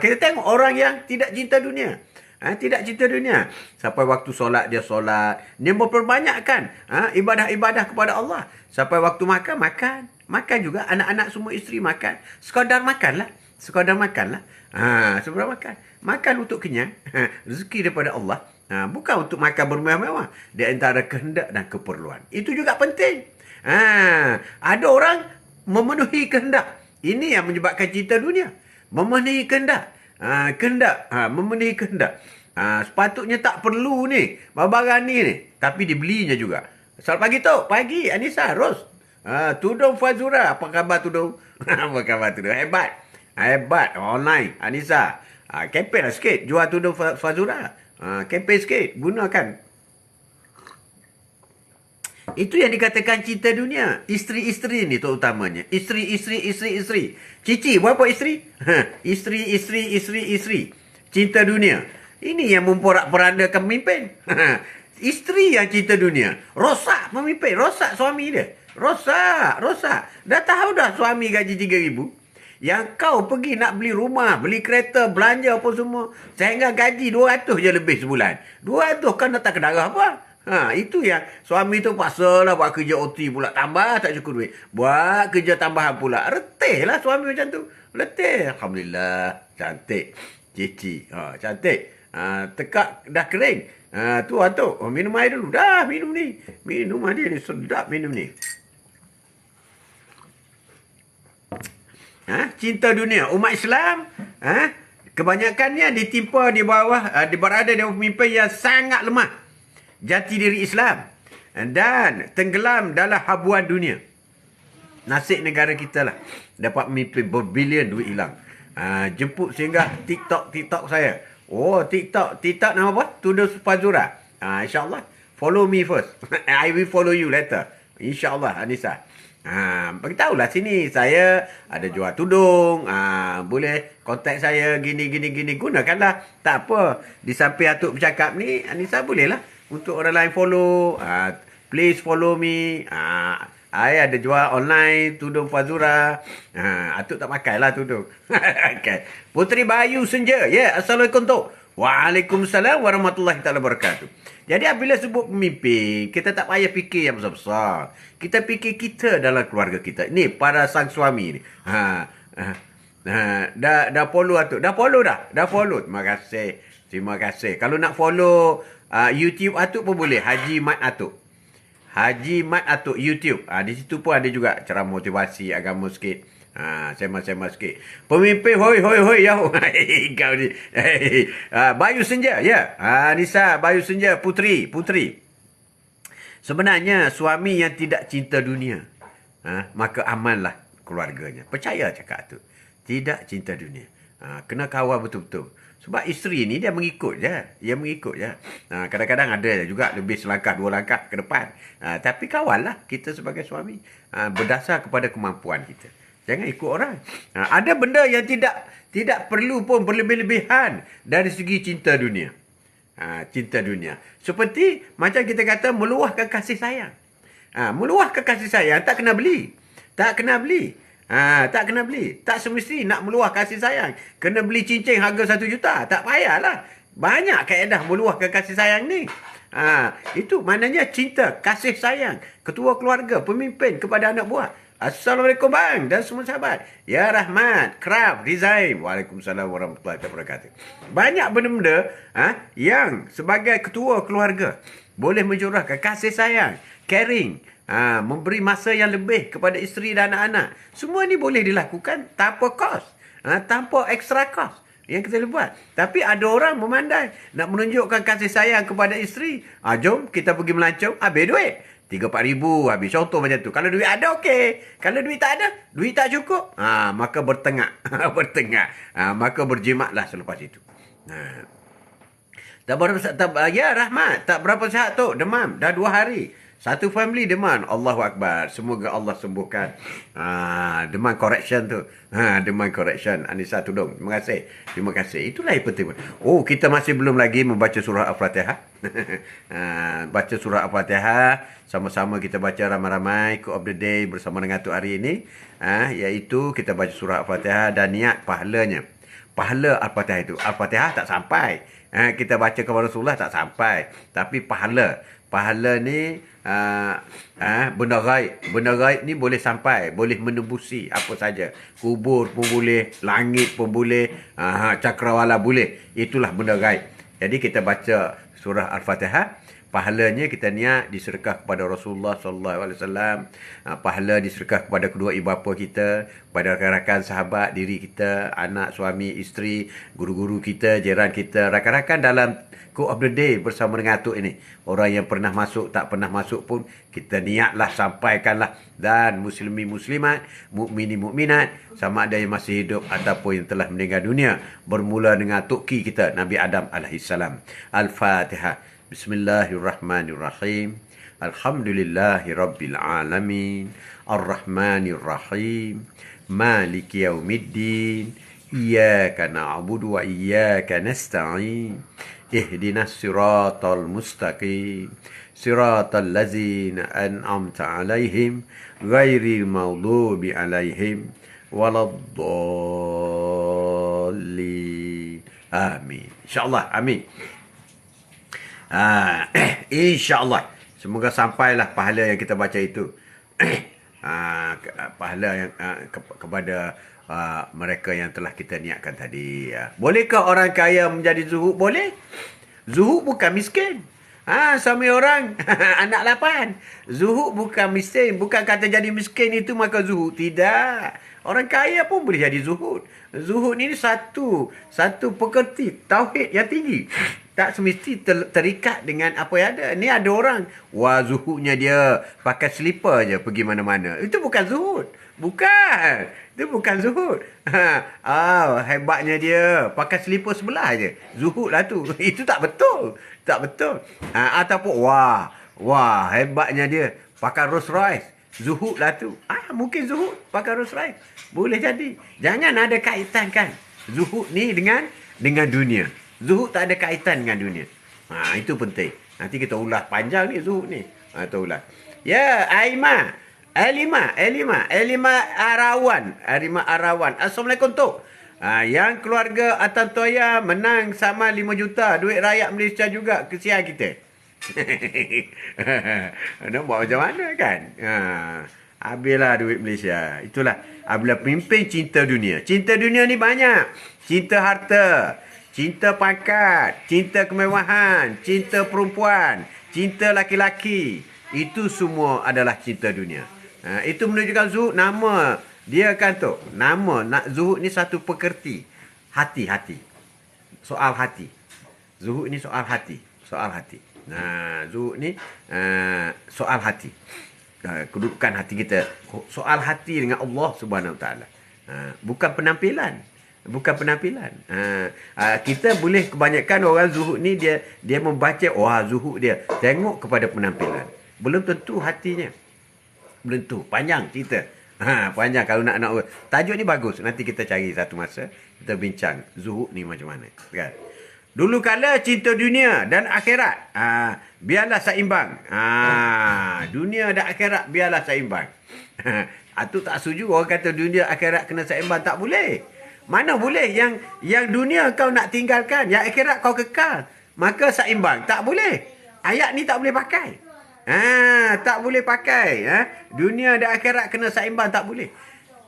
Speaker 1: kita tengok orang yang tidak cinta dunia. Tidak cinta dunia. Sampai waktu solat, dia solat. Dia memperbanyakkan ibadah-ibadah kepada Allah. Sampai waktu makan, makan. Makan juga. Anak-anak semua isteri makan. Sekadar makanlah. Sekadar makan. Makan untuk kenyang. Rezeki daripada Allah. Bukan untuk makan bermewah-mewah. Di antara kehendak dan keperluan. Itu juga penting. Ada orang memenuhi kehendak. Ini yang menyebabkan cinta dunia. Memenuhi kehendak. Memenuhi kehendak. Sepatutnya tak perlu ni. Barang ni. Tapi dibelinya juga. Selamat pagi tu. Pagi Anissa, Ros. Tudung Fazura. Apa khabar tudung? Apa khabar tudung? Hebat. Online. Anissa. Kempen lah sikit. Jual tudung Fazura. Kempen sikit. Gunakan. Itu yang dikatakan cinta dunia. Isteri-isteri ni terutamanya. Isteri. Cici, berapa isteri? Isteri. Cinta dunia. Ini yang memporak-porandakan pemimpin. Isteri yang cinta dunia. Rosak pemimpin. Rosak suami dia. Rosak. Dah tahu dah suami gaji 3,000. Yang kau pergi nak beli rumah, beli kereta, belanja apa semua. Sehingga gaji 200 je lebih sebulan. 200 kan datang ke darah apa? Itu yang suami tu paksalah buat kerja OT pula. Tambah tak cukup duit. Buat kerja tambahan pula. Retih lah suami macam tu. Letih. Alhamdulillah. Cantik. Cici. Cantik. Tekak dah kering. Tu Atuk, minum air dulu. Dah minum ni. Minum dia ni sedap minum ni. Cinta dunia. Umat Islam, kebanyakannya ditimpa di bawah, berada di bawah pemimpin yang sangat lemah jati diri Islam dan tenggelam dalam habuan dunia. Nasib negara kita lah dapat memimpin berbilion duit hilang. Jemput sehingga TikTok saya. Oh, TikTok nama apa? Tudus Fazura. InsyaAllah follow me first. I will follow you later. InsyaAllah Anissa. Beritahulah sini saya ada jual tudung, boleh kontak saya gini. Gunakanlah. Tak apa. Di samping Atuk bercakap ni, Anissa bolehlah untuk orang lain follow. Please follow me. I ada jual online tudung Fazura. Atuk tak pakai lah tudung. Okay. Puteri Bayu Senja. Assalamualaikum Tok. Waalaikumsalam warahmatullahi taala wabarakatuh. Jadi apabila sebut pemimpin, kita tak payah fikir yang besar-besar. Kita fikir kita dalam keluarga kita. Ni para sang suami ni. Dah follow Atuk. Dah follow dah. Terima kasih. Kalau nak follow YouTube Atuk pun boleh. Haji Mat Atuk YouTube. Di situ pun ada juga ceramah motivasi agama sikit. Sema sikit. Pemimpin hoi yahu. Kau ni. Bayu Senja, Nisa Bayu Senja putri. Sebenarnya suami yang tidak cinta dunia, maka amanlah keluarganya. Percaya cakap tu. Tidak cinta dunia. Kena kawal betul-betul. Sebab isteri ni dia mengikut je. Kadang-kadang ada juga lebih selangkah 2 langkah ke depan. Tapi kawal lah kita sebagai suami. Berdasar kepada kemampuan kita. Jangan ikut orang. Ada benda yang tidak perlu pun berlebih-lebihan dari segi cinta dunia. Cinta dunia. Seperti macam kita kata meluahkan kasih sayang. Meluahkan kasih sayang tak kena beli. Tak kena beli. Tak semestinya nak meluah kasih sayang. Kena beli cincin harga 1 juta. Tak payahlah. Banyak kaedah meluahkan kasih sayang ni. Itu maknanya cinta, kasih sayang. Ketua keluarga, pemimpin kepada anak buah. Assalamualaikum bang dan semua sahabat. Ya Rahmat, Krab, Rizaim. Waalaikumsalam warahmatullahi wabarakatuh. Banyak benda-benda yang sebagai ketua keluarga boleh mencurahkan kasih sayang, caring, memberi masa yang lebih kepada isteri dan anak-anak. Semua ni boleh dilakukan tanpa kos, tanpa extra kos yang kita buat. Tapi ada orang memandai nak menunjukkan kasih sayang kepada isteri. Jom kita pergi melancong, habis duit 3-4 ribu habis. Contoh macam tu. Kalau duit ada, okey. Kalau duit tak ada, duit tak cukup, maka bertengak. Maka berjimatlah selepas itu. Ya Rahmat, tak berapa sihat tu. Demam. Dah 2 hari. Satu family demam. Allahu Akbar. Semoga Allah sembuhkan. Demam correction tu. Demam correction. Anissa Tudung. Terima kasih. Itulah yang penting. Oh, kita masih belum lagi membaca surah Al-Fatihah. Baca surah Al-Fatihah. Sama-sama kita baca ramai-ramai. Quote of the day bersama dengan Tok hari ini. Iaitu kita baca surah Al-Fatihah dan niat pahalanya. Pahala Al-Fatihah itu. Al-Fatihah tak sampai. Kita baca kepada Rasulullah tak sampai. Tapi pahala ni benda gaib ni boleh sampai, boleh menembusi apa saja. Kubur pun boleh, langit pun boleh, cakrawala boleh. Itulah benda gaib. Jadi kita baca surah Al-Fatihah, pahalanya kita niat disedekah kepada Rasulullah sallallahu alaihi wasallam, pahala disedekah kepada kedua ibu bapa kita, kepada rakan-rakan sahabat, diri kita, anak, suami, isteri, guru-guru kita, jiran kita, rakan-rakan dalam quote of the day bersama dengan Atuk ini. Orang yang pernah masuk, tak pernah masuk pun, kita niatlah, sampaikanlah. Dan muslimi muslimat, mukmini mukminat, sama ada yang masih hidup ataupun yang telah meninggal dunia, bermula dengan Tok Ki kita, Nabi Adam alaihissalam. Al-Fatihah. Bismillahirrahmanirrahim. Alhamdulillahi rabbil alamin. Ar-Rahmanirrahim. Maliki yaumiddin. Iyyaka na'budu wa iyyaka nasta'in. Ihdinas siratal mustaqim. Siratal ladzina an'amta 'alaihim ghairil maghdubi 'alaihim waladdallin. Amin. InsyaAllah. Amin. InsyaAllah. Semoga sampailah pahala yang kita baca itu. Pahala yang kepada mereka yang telah kita niatkan tadi. Bolehkah orang kaya menjadi zuhud? Boleh. Zuhud bukan miskin. Suami orang anak 8. Zuhud bukan miskin. Bukan kata jadi miskin itu maka zuhud. Tidak. Orang kaya pun boleh jadi zuhud. Zuhud ini satu pekerti tauhid yang tinggi. Tak semesti terikat dengan apa yang ada. Ni ada orang, zuhudnya dia pakai selipar je pergi mana-mana. Itu bukan zuhud. Bukan. Itu bukan zuhud. Hebatnya dia pakai selipar sebelah je. Zuhud lah tu. Itu tak betul. Tak betul. Ataupun hebatnya dia pakai Rolls Royce. Zuhud lah tu. Mungkin zuhud pakai Rolls Royce. Boleh jadi. Jangan ada kaitan kan zuhud ni dengan dunia. Zuhud tak ada kaitan dengan dunia. Itu penting. Nanti kita ulas panjang ni zuhud ni. Kita ulas. Ya, Aima Arawan. Assalamualaikum Tok. Yang keluarga Atan Toya menang sama 5 juta. Duit rakyat Malaysia juga. Kesian kita. Nak buat macam mana kan? Habislah duit Malaysia. Itulah. Apabila pemimpin cinta dunia. Cinta dunia ni banyak. Cinta harta. Cinta pangkat. Cinta kemewahan. Cinta perempuan. Cinta laki-laki. Itu semua adalah cinta dunia. Itu menunjukkan zuhud. Nama dia kan tu. Nama zuhud ni satu pekerti. Hati. Soal hati. Zuhud ni soal hati. Zuhud ni soal hati. Kedudukan hati kita. Soal hati dengan Allah Subhanahu Wa Taala. Bukan penampilan. Kita boleh kebanyakan orang zuhud ni dia membaca zuhud dia. Tengok kepada penampilan. Belum tentu hatinya. Belum tentu. Panjang cerita. Panjang kalau nak tajuk ni bagus. Nanti kita cari satu masa kita bincang zuhud ni macam mana. Kan? Dulu kala cinta dunia dan akhirat. Biarlah seimbang. Dunia dan akhirat biarlah seimbang. Itu tak setuju orang kata dunia akhirat kena seimbang. Tak boleh. Mana boleh yang dunia kau nak tinggalkan, yang akhirat kau kekal. Maka seimbang. Tak boleh. Ayat ni tak boleh pakai. Tak boleh pakai. Dunia dan akhirat kena seimbang, tak boleh.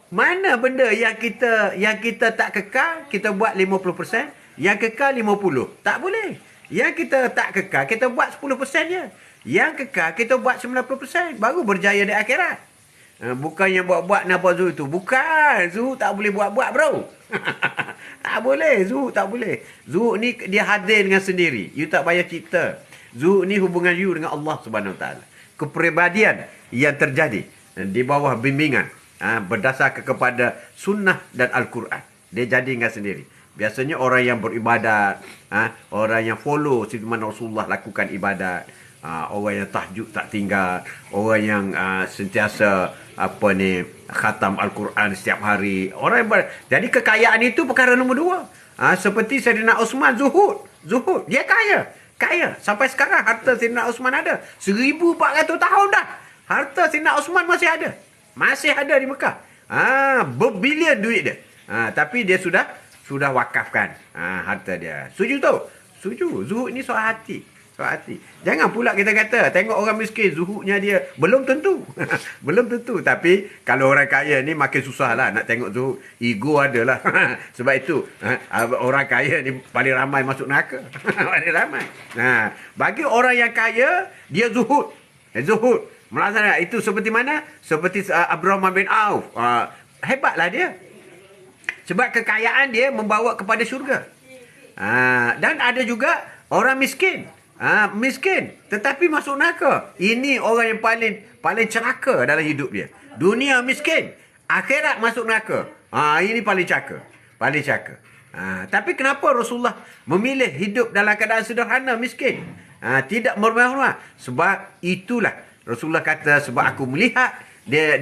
Speaker 1: Mana benda yang kita tak kekal, kita buat 50%, yang kekal 50%. Tak boleh. Yang kita tak kekal, kita buat 10% je. Yang kekal, kita buat 90%. Baru berjaya di akhirat. Bukan yang buat-buat nampak zuhud tu. Bukan. Zuhud tak boleh buat-buat, bro. Tak boleh. Zuhud tak boleh. Zuhud ni dia hadir dengan sendiri. You tak payah cipta. Zuhud ni hubungan you dengan Allah Subhanahu Wa Taala. Kepribadian yang terjadi di bawah bimbingan berdasarkan kepada sunnah dan Al-Quran. Dia jadi dengan sendiri. Biasanya orang yang beribadat, orang yang follow sebagaimana Rasulullah lakukan ibadat, orang yang tahajud tak tinggal, orang yang sentiasa khatam Al-Quran setiap hari. Jadi kekayaan itu perkara nombor 2. Seperti Sayyidina Osman zuhud. Dia kaya. Sampai sekarang harta Sayyidina Osman ada. 1400 tahun dah. Harta Sayyidina Osman masih ada. Masih ada di Mekah. Berbilion duit dia. Tapi dia sudah wakafkan harta dia. Setuju tu? Setuju. Zuhud ni soal hati. Jangan pula kita kata tengok orang miskin zuhudnya dia belum tentu. Belum tentu. Tapi kalau orang kaya ni makin susah lah nak tengok zuhud. Ego adalah. Sebab itu orang kaya ni paling ramai masuk neraka. Paling ramai. Bagi orang yang kaya dia zuhud. Zuhud. Melaksanakan itu seperti mana? Seperti Abdurrahman bin Auf. Hebatlah dia. Sebab kekayaan dia membawa kepada syurga. Dan ada juga orang miskin. Miskin tetapi masuk neraka. Ini orang yang paling celaka dalam hidup dia. Dunia miskin, akhirat masuk neraka. Ini paling celaka. Tapi kenapa Rasulullah memilih hidup dalam keadaan sederhana, miskin? Tidak bermewah-mewah. Sebab itulah Rasulullah kata, sebab aku melihat dia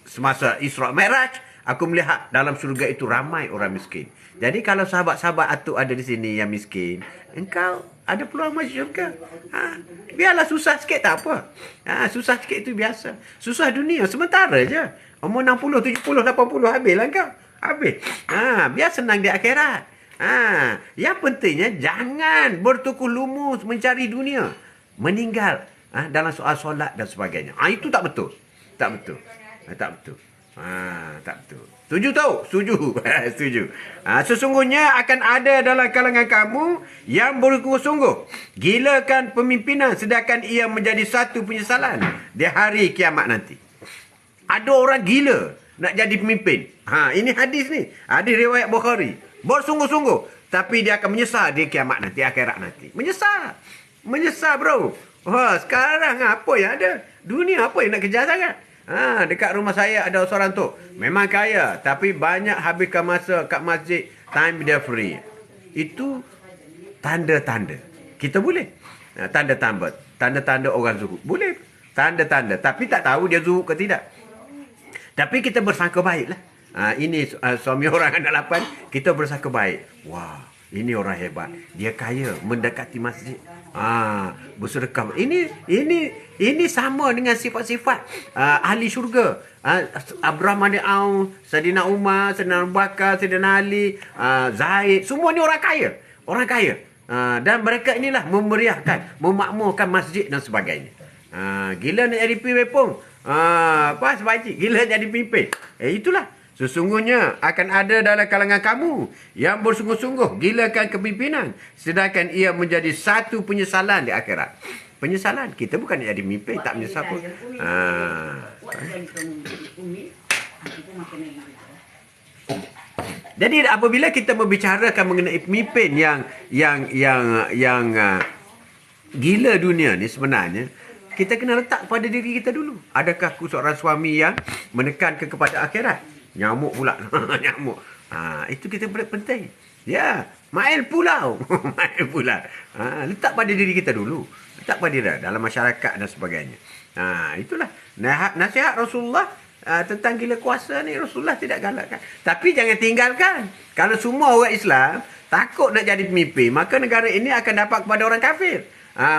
Speaker 1: semasa Isra Mi'raj, aku melihat dalam syurga itu ramai orang miskin. Jadi kalau sahabat-sahabat atuk ada di sini yang miskin, engkau ada peluang masuk syurga. Biarlah susah sikit tak apa. Susah sikit itu biasa. Susah dunia sementara je. Umur 60, 70, 80 habislah engkau. Habis. Biar senang di akhirat. Yang pentingnya jangan bertukar lumus mencari dunia. Meninggal dalam soal solat dan sebagainya. Itu tak betul. Tak betul. Tak betul. Setuju tau? Setuju. Setuju. Sesungguhnya akan ada dalam kalangan kamu yang bersungguh-sungguh gilakan pemimpinan sedangkan ia menjadi satu penyesalan di hari kiamat nanti. Ada orang gila nak jadi pemimpin. Ini hadis ni. Hadis riwayat Bukhari. Bersungguh-sungguh. Tapi dia akan menyesal di kiamat nanti, akhirat nanti. Menyesal. Menyesal bro. Sekarang apa yang ada? Dunia apa yang nak kejar sangat? Dekat rumah saya ada seorang tu. Memang kaya. Tapi banyak habiskan masa kat masjid. Time dia free. Itu tanda-tanda. Kita boleh. Tanda-tanda. Tanda-tanda orang zuhud. Boleh. Tanda-tanda. Tapi tak tahu dia zuhud ke tidak. Tapi kita bersangka baiklah. Ini suami orang anak 8. Kita bersangka baik. Wah, ini orang hebat. Dia kaya. Mendekati masjid. Bersedekah. Ini sama dengan sifat-sifat ahli syurga. Abraham bin Auf, Saidina Umar, Saidina Abu Bakar, Saidina Ali, Zaid, semua ni orang kaya. Orang kaya. Dan mereka inilah memeriahkan, memakmurkan masjid dan sebagainya. Gila nak jadi pemimpin. Pas pakcik, gila jadi pemimpin. Itulah. Sesungguhnya akan ada dalam kalangan kamu yang bersungguh-sungguh gilakan kepimpinan sedangkan ia menjadi satu penyesalan di akhirat. Penyesalan. Kita bukan nak jadi pemimpin, tak menyesal pun. Jadi apabila kita membicarakan mengenai pemimpin yang gila dunia ni sebenarnya, kita kena letak pada diri kita dulu. Adakah aku seorang suami yang menekankan kepada akhirat? Nyamuk pula. Nyamuk. Itu kita penting. Ya. Main pulau. Main pula. Letak pada diri kita dulu. Letak pada diri dalam masyarakat dan sebagainya. Itulah. Nasihat Rasulullah tentang gila kuasa ni Rasulullah tidak galakkan. Tapi jangan tinggalkan. Kalau semua orang Islam takut nak jadi pemimpin, maka negara ini akan dapat kepada orang kafir.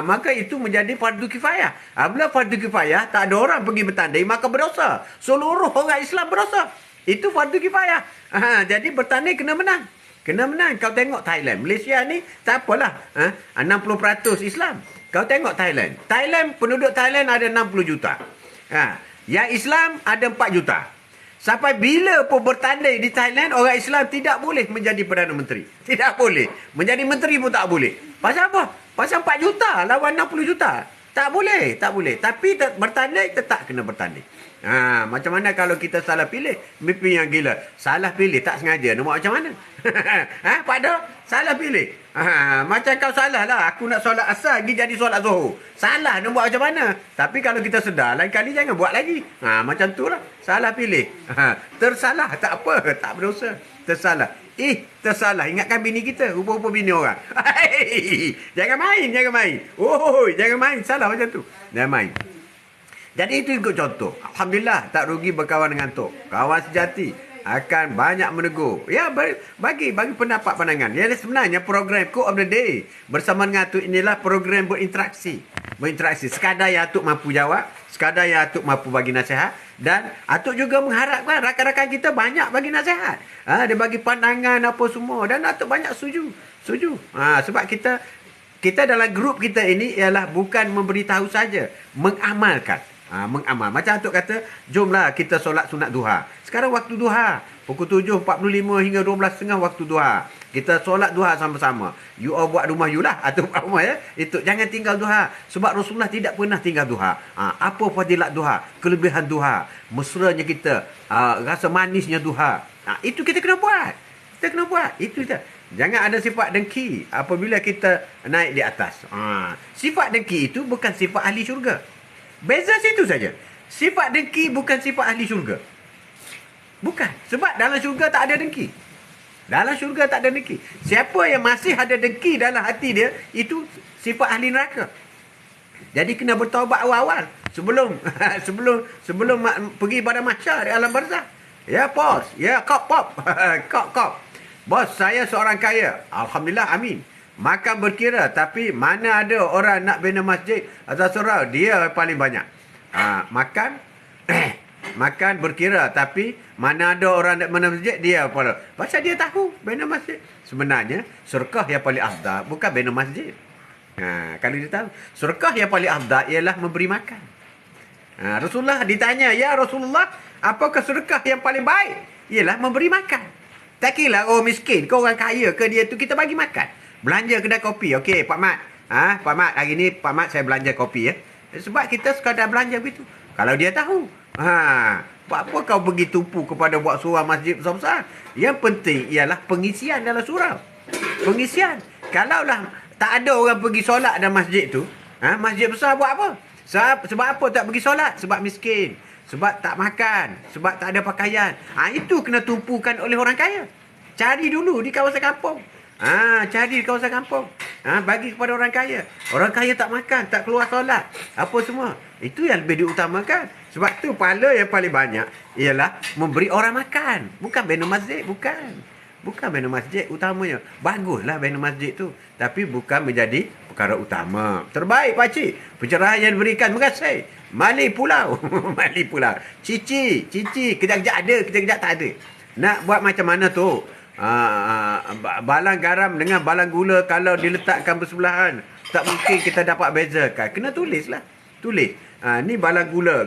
Speaker 1: Maka itu menjadi fardu kifayah. Bila fardu kifayah, tak ada orang pergi bertanding, maka berdosa. Seluruh orang Islam berdosa. Itu fardu kifayah. Jadi bertanding kena menang. Kena menang. Kau tengok Thailand. Malaysia ni tak apalah. 60% Islam. Kau tengok Thailand. Penduduk Thailand ada 60 juta. Yang Islam ada 4 juta. Sampai bila pun bertanding di Thailand, orang Islam tidak boleh menjadi Perdana Menteri. Tidak boleh. Menjadi menteri pun tak boleh. Pasal apa? Pasal 4 juta lawan 60 juta. Tak boleh. Tak boleh. Tapi bertanding tetap kena bertanding. Macam mana kalau kita salah pilih pemimpin yang gila? Salah pilih, tak sengaja. Nak buat macam mana? Pada salah pilih. Macam kau salah lah. Aku nak solat asar, pergi jadi solat zuhur. Salah, nak buat macam mana? Tapi kalau kita sedar, lain kali jangan buat lagi. Macam tu lah. Salah pilih. Tersalah, tak apa. Tak berdosa. Tersalah. Tersalah. Ingatkan bini kita. Rupa-rupa bini orang. Jangan main. Jangan main. Salah macam tu. Jangan main. Jadi itu ikut contoh. Alhamdulillah tak rugi berkawan dengan Tok. Kawan sejati akan banyak menegur. Ya, bagi pendapat pandangan. Ya, sebenarnya program Quote of the Day bersama dengan Atuk inilah program berinteraksi. Sekadar yang Atuk mampu jawab, sekadar yang Atuk mampu bagi nasihat, dan Atuk juga mengharapkan rakan-rakan kita banyak bagi nasihat. Dia bagi pandangan apa semua, dan Atuk banyak setuju. Sebab kita dalam grup kita ini ialah bukan memberitahu saja, mengamalkan. Mengamal. Macam Atuk kata, jomlah kita solat sunat duha. Sekarang waktu duha. Pukul 7.45 hingga 12.30 waktu duha. Kita solat duha sama-sama. You all buat rumah you lah. Atuk buat rumah ya. Itu. Jangan tinggal duha. Sebab Rasulullah tidak pernah tinggal duha. Apa fadilat duha? Kelebihan duha. Mesranya kita. Rasa manisnya duha. Itu kita kena buat. Itu je. Jangan ada sifat dengki apabila kita naik di atas. Sifat dengki itu bukan sifat ahli syurga. Beza situ saja. Sifat dengki bukan sifat ahli syurga. Bukan. Sebab dalam syurga tak ada dengki. Siapa yang masih ada dengki dalam hati dia, itu sifat ahli neraka. Jadi kena bertaubat awal-awal. Sebelum pergi pada mahsyar di alam barzah. Ya, pos. Ya, kop. Kop. Bos, saya seorang kaya. Alhamdulillah, amin. Makan berkira, tapi mana ada orang nak bina masjid atau surau, dia paling banyak. Makan berkira, tapi mana ada orang nak bina masjid, dia paling. Pasal dia tahu bina masjid. Sebenarnya, sedekah yang paling afdal bukan bina masjid. Kalau dia tahu, sedekah yang paling afdal ialah memberi makan. Rasulullah ditanya, "Ya Rasulullah, apakah sedekah yang paling baik?" Ialah memberi makan. Tak kira orang miskin ke orang kaya ke, dia tu kita bagi makan. Belanja kedai kopi. Okey, Pak Mat. Pak Mat, hari ni Pak Mat saya belanja kopi ya. Sebab kita sekadar belanja begitu. Kalau dia tahu, buat apa kau pergi tumpu kepada buat surau masjid besar-besar? Yang penting ialah pengisian dalam surau. Pengisian. Kalaulah tak ada orang pergi solat dalam masjid tu, masjid besar buat apa? Sebab apa tak pergi solat? Sebab miskin. Sebab tak makan. Sebab tak ada pakaian. Itu kena tumpukan oleh orang kaya. Cari dulu di kawasan kampung. Cari di kawasan kampung. Bagi kepada orang kaya. Orang kaya tak makan, tak keluar solat. Apa semua. Itu yang lebih diutamakan. Sebab tu pahala yang paling banyak ialah memberi orang makan. Bukan bina masjid. Bukan bina masjid utamanya. Baguslah bina masjid tu. Tapi bukan menjadi perkara utama. Terbaik pakcik. Pencerahan yang diberikan. Terima kasih. Mali Pulau. Mali Pulau. Cici. Kejap-kejap ada, kejap-kejap tak ada. Nak buat macam mana tu? Balang garam dengan balang gula kalau diletakkan bersebelahan, tak mungkin kita dapat bezakan. Kena tulislah. Tulis. Ni balang gula.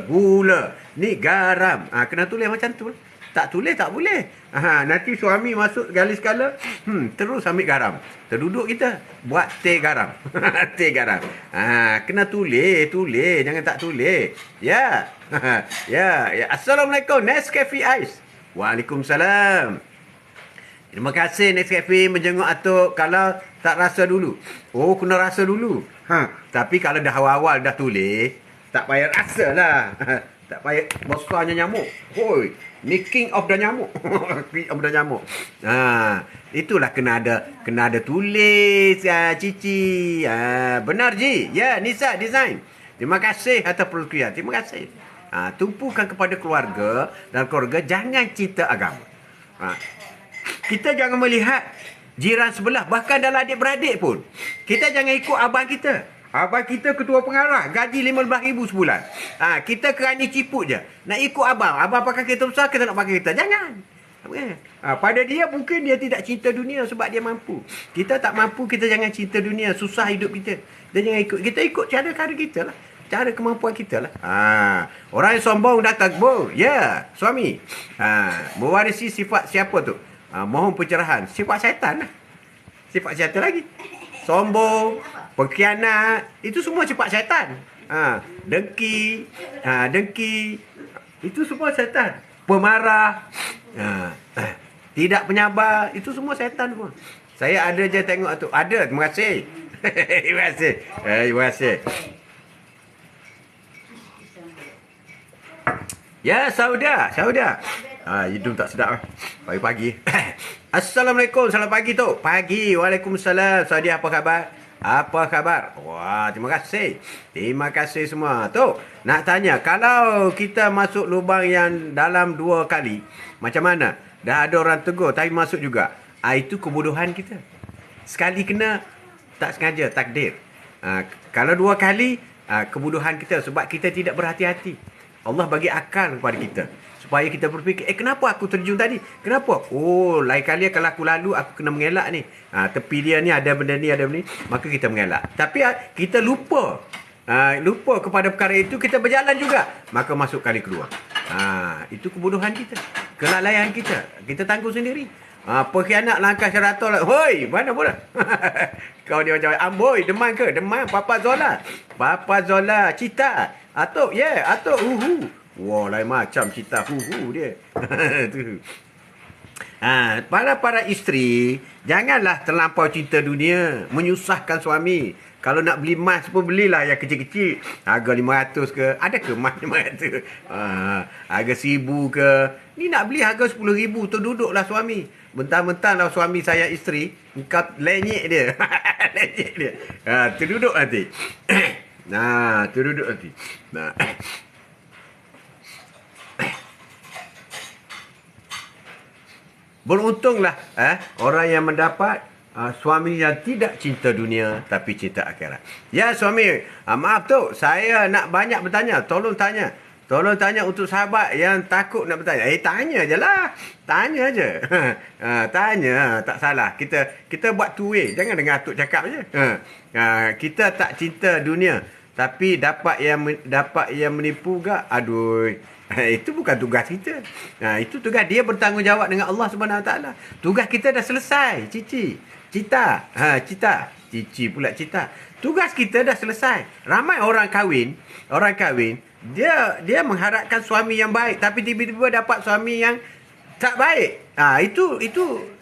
Speaker 1: Ni garam. Kena tulis macam tu. Tak tulis tak boleh. Nanti suami masuk sekali sekala, terus ambil garam. Terduduk kita buat teh garam. Teh garam. Kena tulis, jangan tak tulis. Ya. Ya. Assalamualaikum Nescafe Ice. Waalaikumsalam. Terima kasih Nescafe menjenguk atuk. Kalau tak rasa dulu. Oh, kena rasa dulu. Tapi kalau dah awal-awal dah tulis, tak payah rasa lah. Tak payah besarnya nyamuk. Hoi, ni king of the nyamuk. King of the nyamuk. Itulah kena ada tulis, Cici. Benar Ji. Ya, Nisa Design. Terima kasih atas perhatian. Terima kasih. Tumpukan kepada keluarga, dan keluarga jangan cinta agama. Kita jangan melihat jiran sebelah, bahkan dalam adik-beradik pun. Kita jangan ikut abang kita. Abang kita ketua pengarah, gaji RM15,000 sebulan. Kita kerani ciput je. Nak ikut abang. Abang pakai kereta besar, kita nak pakai kereta. Jangan. Pada dia mungkin dia tidak cinta dunia sebab dia mampu. Kita tak mampu, kita jangan cinta dunia. Susah hidup kita. Dan jangan ikut. Kita ikut cara kita lah. Cara kemampuan kita lah. Orang yang sombong dah takbur. Ya, suami. Mewarisi sifat siapa tu? Mohon pencerahan. Sifat syaitan lah. Sifat syaitan lagi. Sombong, pengkhianat, itu semua sifat syaitan. Dengki, itu semua syaitan. Pemarah, tidak penyabar, itu semua syaitan semua. Saya ada je tengok tu. Ada, terima kasih. Terima kasih. Terima kasih. Ya, Sauda. Hidung tak sedap. Pagi-pagi. Assalamualaikum. Selamat pagi tu. Pagi. Waalaikumsalam. Saudia, apa khabar? Apa khabar? Wah, terima kasih. Terima kasih semua. Tu, nak tanya. Kalau kita masuk lubang yang dalam 2 kali, macam mana? Dah ada orang tegur, tapi masuk juga. Itu kebodohan kita. Sekali kena, tak sengaja, takdir. Kalau 2 kali, kebodohan kita. Sebab kita tidak berhati-hati. Allah bagi akal kepada kita. Supaya kita berfikir, kenapa aku terjun tadi? Kenapa? Oh, lain kali kalau aku lalu, aku kena mengelak ni. Tepi dia ni ada benda ni, ada benda ni. Maka kita mengelak. Tapi kita lupa. Lupa kepada perkara itu, kita berjalan juga. Maka masuk kali kedua. Itu kebodohan kita. Kelalaian kita. Kita tanggung sendiri. Pengkhianat langkah syaratul. Hoi, mana pula? Kau dia macam, amboi, demam ke? Demam, Papa Zola. Papa Zola, Cita. Atuk, Atuk, Wah, lain macam Cita, dia. Para isteri, janganlah terlampau cinta dunia, menyusahkan suami. Kalau nak beli emas pun belilah yang kecil-kecil. Harga 500 ke? Ada ke emas 500? Harga 1,000 ke? Ni nak beli harga 10,000, terduduklah suami. Mentang-mentanglah suami saya isteri, engkau lenyek dia. Lenyek dia. Terduduk nanti. Terduduk nanti. Beruntunglah orang yang mendapat suami yang tidak cinta dunia tapi cinta akhirat. Ya suami, maaf tu, saya nak banyak bertanya. Tolong tanya untuk sahabat yang takut nak bertanya. Tanya je lah. Tanya je. Tanya, tak salah. Kita buat two way. Jangan dengar atuk cakap je. Kita tak cinta dunia. Tapi dapat yang menipu gak? Aduh. Itu bukan tugas kita. Itu tugas dia bertanggungjawab dengan Allah Subhanahu Wa Taala. Tugas kita dah selesai, Cici pula cita. Tugas kita dah selesai. Ramai orang kahwin, dia mengharapkan suami yang baik tapi tiba-tiba dapat suami yang tak baik.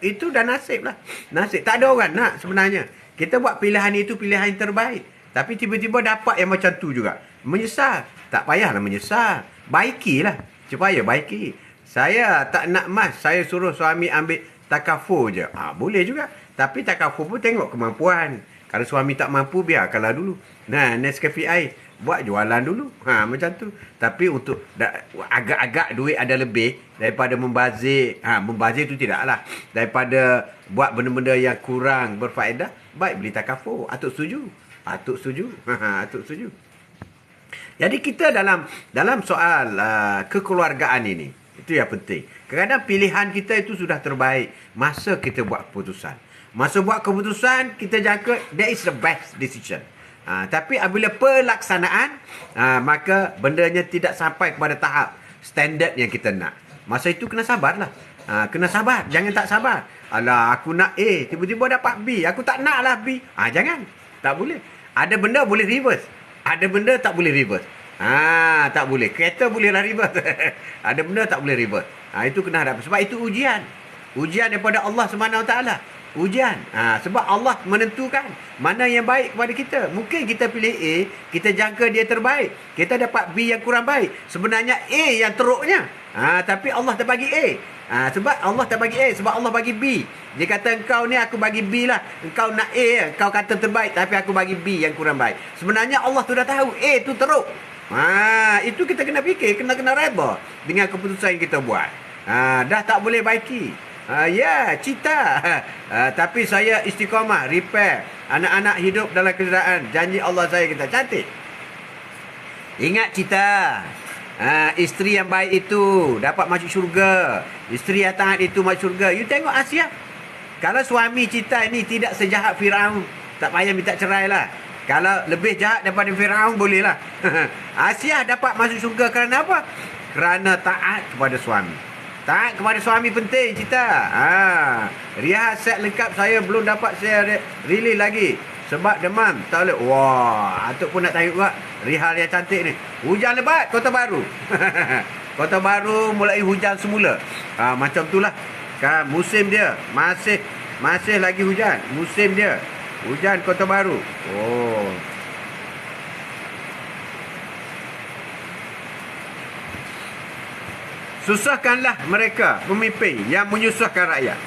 Speaker 1: Itu dah nasib lah. Nasib. Tak ada orang nak sebenarnya. Kita buat pilihan itu pilihan yang terbaik. Tapi tiba-tiba dapat yang macam tu juga. Menyesal. Tak payahlah menyesal. Baikilah. Supaya baiki. Saya tak nak mas. Saya suruh suami ambil takaful je. Boleh juga. Tapi takaful pun tengok kemampuan. Kalau suami tak mampu, biarkanlah dulu. Nescafe Ice. Buat jualan dulu. Macam tu. Tapi untuk agak-agak duit ada lebih daripada membazir. Membazir tu tidaklah. Daripada buat benda-benda yang kurang berfaedah, baik beli takaful. Atuk setuju. Atuk setuju. Jadi kita dalam soal kekeluargaan ini, itu yang penting. Kadang-kadang pilihan kita itu sudah terbaik masa kita buat keputusan. Masa buat keputusan, kita jangka that is the best decision. Tapi apabila pelaksanaan, maka bendanya tidak sampai kepada tahap standard yang kita nak. Masa itu kena sabarlah. Kena sabar. Jangan tak sabar. Alah, aku nak A, tiba-tiba dapat B. Aku tak nak lah B. Jangan. Tak boleh. Ada benda boleh reverse. Ada benda tak boleh reverse. Tak boleh. Kereta bolehlah reverse. Ada benda tak boleh reverse. Itu kena hadap. Sebab itu ujian. Ujian daripada Allah SWT. Ujian. Sebab Allah menentukan mana yang baik kepada kita. Mungkin kita pilih A, kita jangka dia terbaik. Kita dapat B yang kurang baik. Sebenarnya A yang teruknya. Tapi Allah tak bagi A. Sebab Allah tak bagi A. Sebab Allah bagi B. Dia kata engkau ni aku bagi B lah. Engkau nak A, engkau kata terbaik. Tapi aku bagi B yang kurang baik. Sebenarnya Allah tu dah tahu A tu teruk. Itu kita kena fikir. Kena reba dengan keputusan yang kita buat. Dah tak boleh baiki. Cita. Tapi saya istiqamah, repair. Anak-anak hidup dalam kesedaan. Janji Allah saya kita cantik. Ingat cita. Isteri yang baik itu dapat masuk syurga. Isteri yang taat itu masuk syurga. You tengok Asia. Kalau suami cita ini tidak sejahat Firaun, tak payah minta cerai lah. Kalau lebih jahat daripada Firaun, bolehlah. Asia dapat masuk syurga kerana apa? Kerana taat kepada suami. Taat kepada suami penting cita. Rihat set lengkap saya belum dapat saya release lagi. Sebab demam. Tak boleh. Wah, Atuk pun nak tanya juga. Rihal yang cantik ni. Hujan lebat Kota Baru. Kota Baru mulai hujan semula. Macam itulah. Kan musim dia. Masih lagi hujan. Musim dia. Hujan Kota Baru. Susahkanlah mereka pemimpin yang menyusahkan rakyat.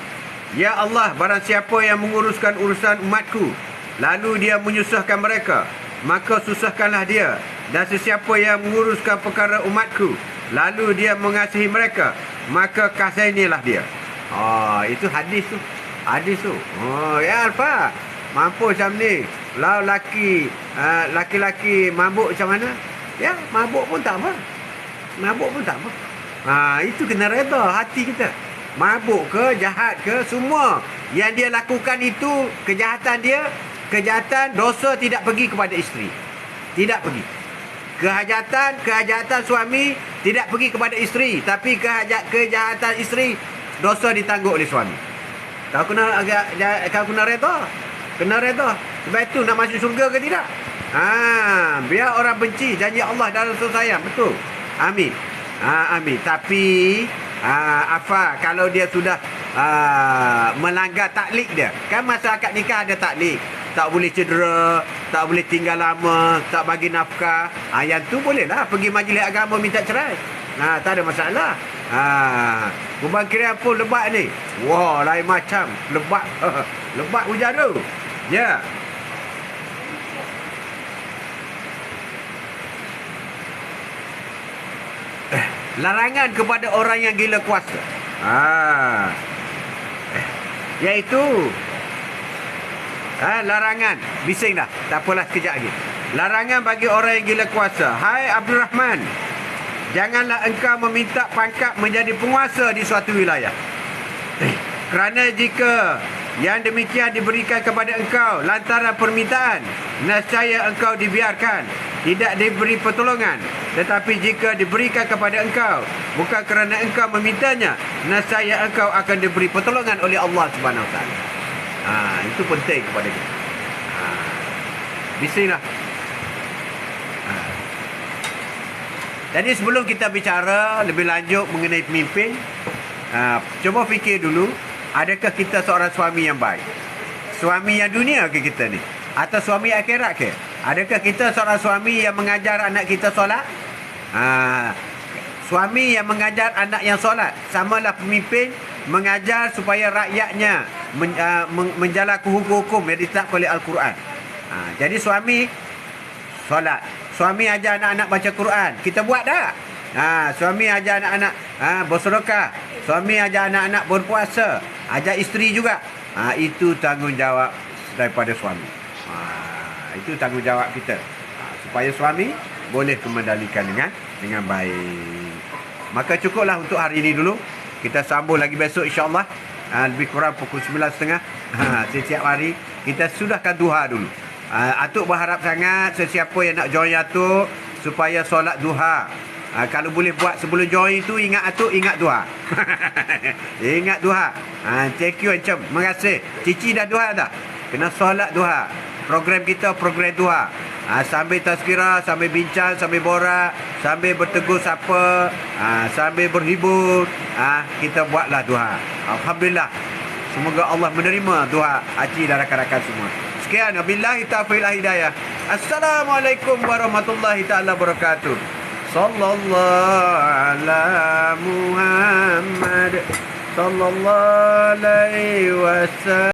Speaker 1: Ya Allah, barang siapa yang menguruskan urusan umatku, lalu dia menyusahkan mereka, maka susahkanlah dia. Dan sesiapa yang menguruskan perkara umatku, lalu dia mengasihi mereka, maka kasihanilah dia. Itu hadis tu. Ya Alfa, mampu macam ni. Lau laki-laki mabuk macam mana? Ya, mabuk pun tak apa. Itu kena reda hati kita. Mabuk ke, jahat ke, semua yang dia lakukan itu, kejahatan, dosa tidak pergi kepada isteri. Tidak pergi. Kejahatan suami tidak pergi kepada isteri, tapi kejahatan isteri, dosa ditanggung oleh suami. Kau kena reda. Sebab itu nak masuk syurga ke tidak? Biar orang benci janji Allah dan Rasul sayang. Betul. Amin. Amin. Tapi kalau dia sudah melanggar taklik dia. Kan masa akad nikah ada taklik. Tak boleh cedera, tak boleh tinggal lama, tak bagi nafkah. Yang tu bolehlah pergi majlis agama minta cerai. Tak ada masalah. Pembangkirian pun lebat ni. Wah, lain macam. Lebat. Lebat hujan tu. Ya. Larangan kepada orang yang gila kuasa. Iaitu larangan. Bising dah. Tak apalah sekejap lagi. Larangan bagi orang yang gila kuasa. Hai Abdul Rahman, janganlah engkau meminta pangkat menjadi penguasa di suatu wilayah. Kerana jika yang demikian diberikan kepada engkau lantaran permintaan, nescaya engkau dibiarkan tidak diberi pertolongan. Tetapi jika diberikan kepada engkau, bukan kerana engkau memintanya, nescaya engkau akan diberi pertolongan oleh Allah Subhanahu Wa Taala. Itu penting kepada kita. Bismillah. Jadi sebelum kita bicara lebih lanjut mengenai pemimpin, cuba fikir dulu, adakah kita seorang suami yang baik? Suami yang dunia ke kita ni? Atau suami akhirat ke? Adakah kita seorang suami yang mengajar anak kita solat? Suami yang mengajar anak yang solat, samalah pemimpin mengajar supaya rakyatnya menjalankan hukum-hukum yang ditetapkan oleh Al-Quran. Jadi suami solat, suami ajar anak-anak baca Quran, kita buat tak? Suami ajar anak-anak bersedekah, suami ajar anak-anak berpuasa, ajar isteri juga. Itu tanggungjawab daripada suami. Itu tanggungjawab kita, supaya suami boleh mengendalikan dengan baik. Maka cukuplah untuk hari ini dulu. Kita sambung lagi besok insya-Allah, lebih kurang pukul 9.30. Setiap hari kita sudahkan duha dulu. Atuk berharap sangat sesiapa yang nak join Atuk supaya solat duha. Kalau boleh buat sebelum join tu, ingat Atuk, ingat duha. Ingat duha. Thank you Encem. Terima kasih. Cici dah duha dah? Kena solat duha. Program kita program duha. Sambil tazkirah, sambil bincang, sambil borak, sambil bertegur sapa, sambil berhibur, kita buatlah duha. Alhamdulillah. Semoga Allah menerima doa haji dan rakan-rakan semua. Sekian, wabillahi taufiq wal hidayah. Assalamualaikum warahmatullahi taala wabarakatuh. Sallallahu ala Muhammad sallallahu alaihi wasallam.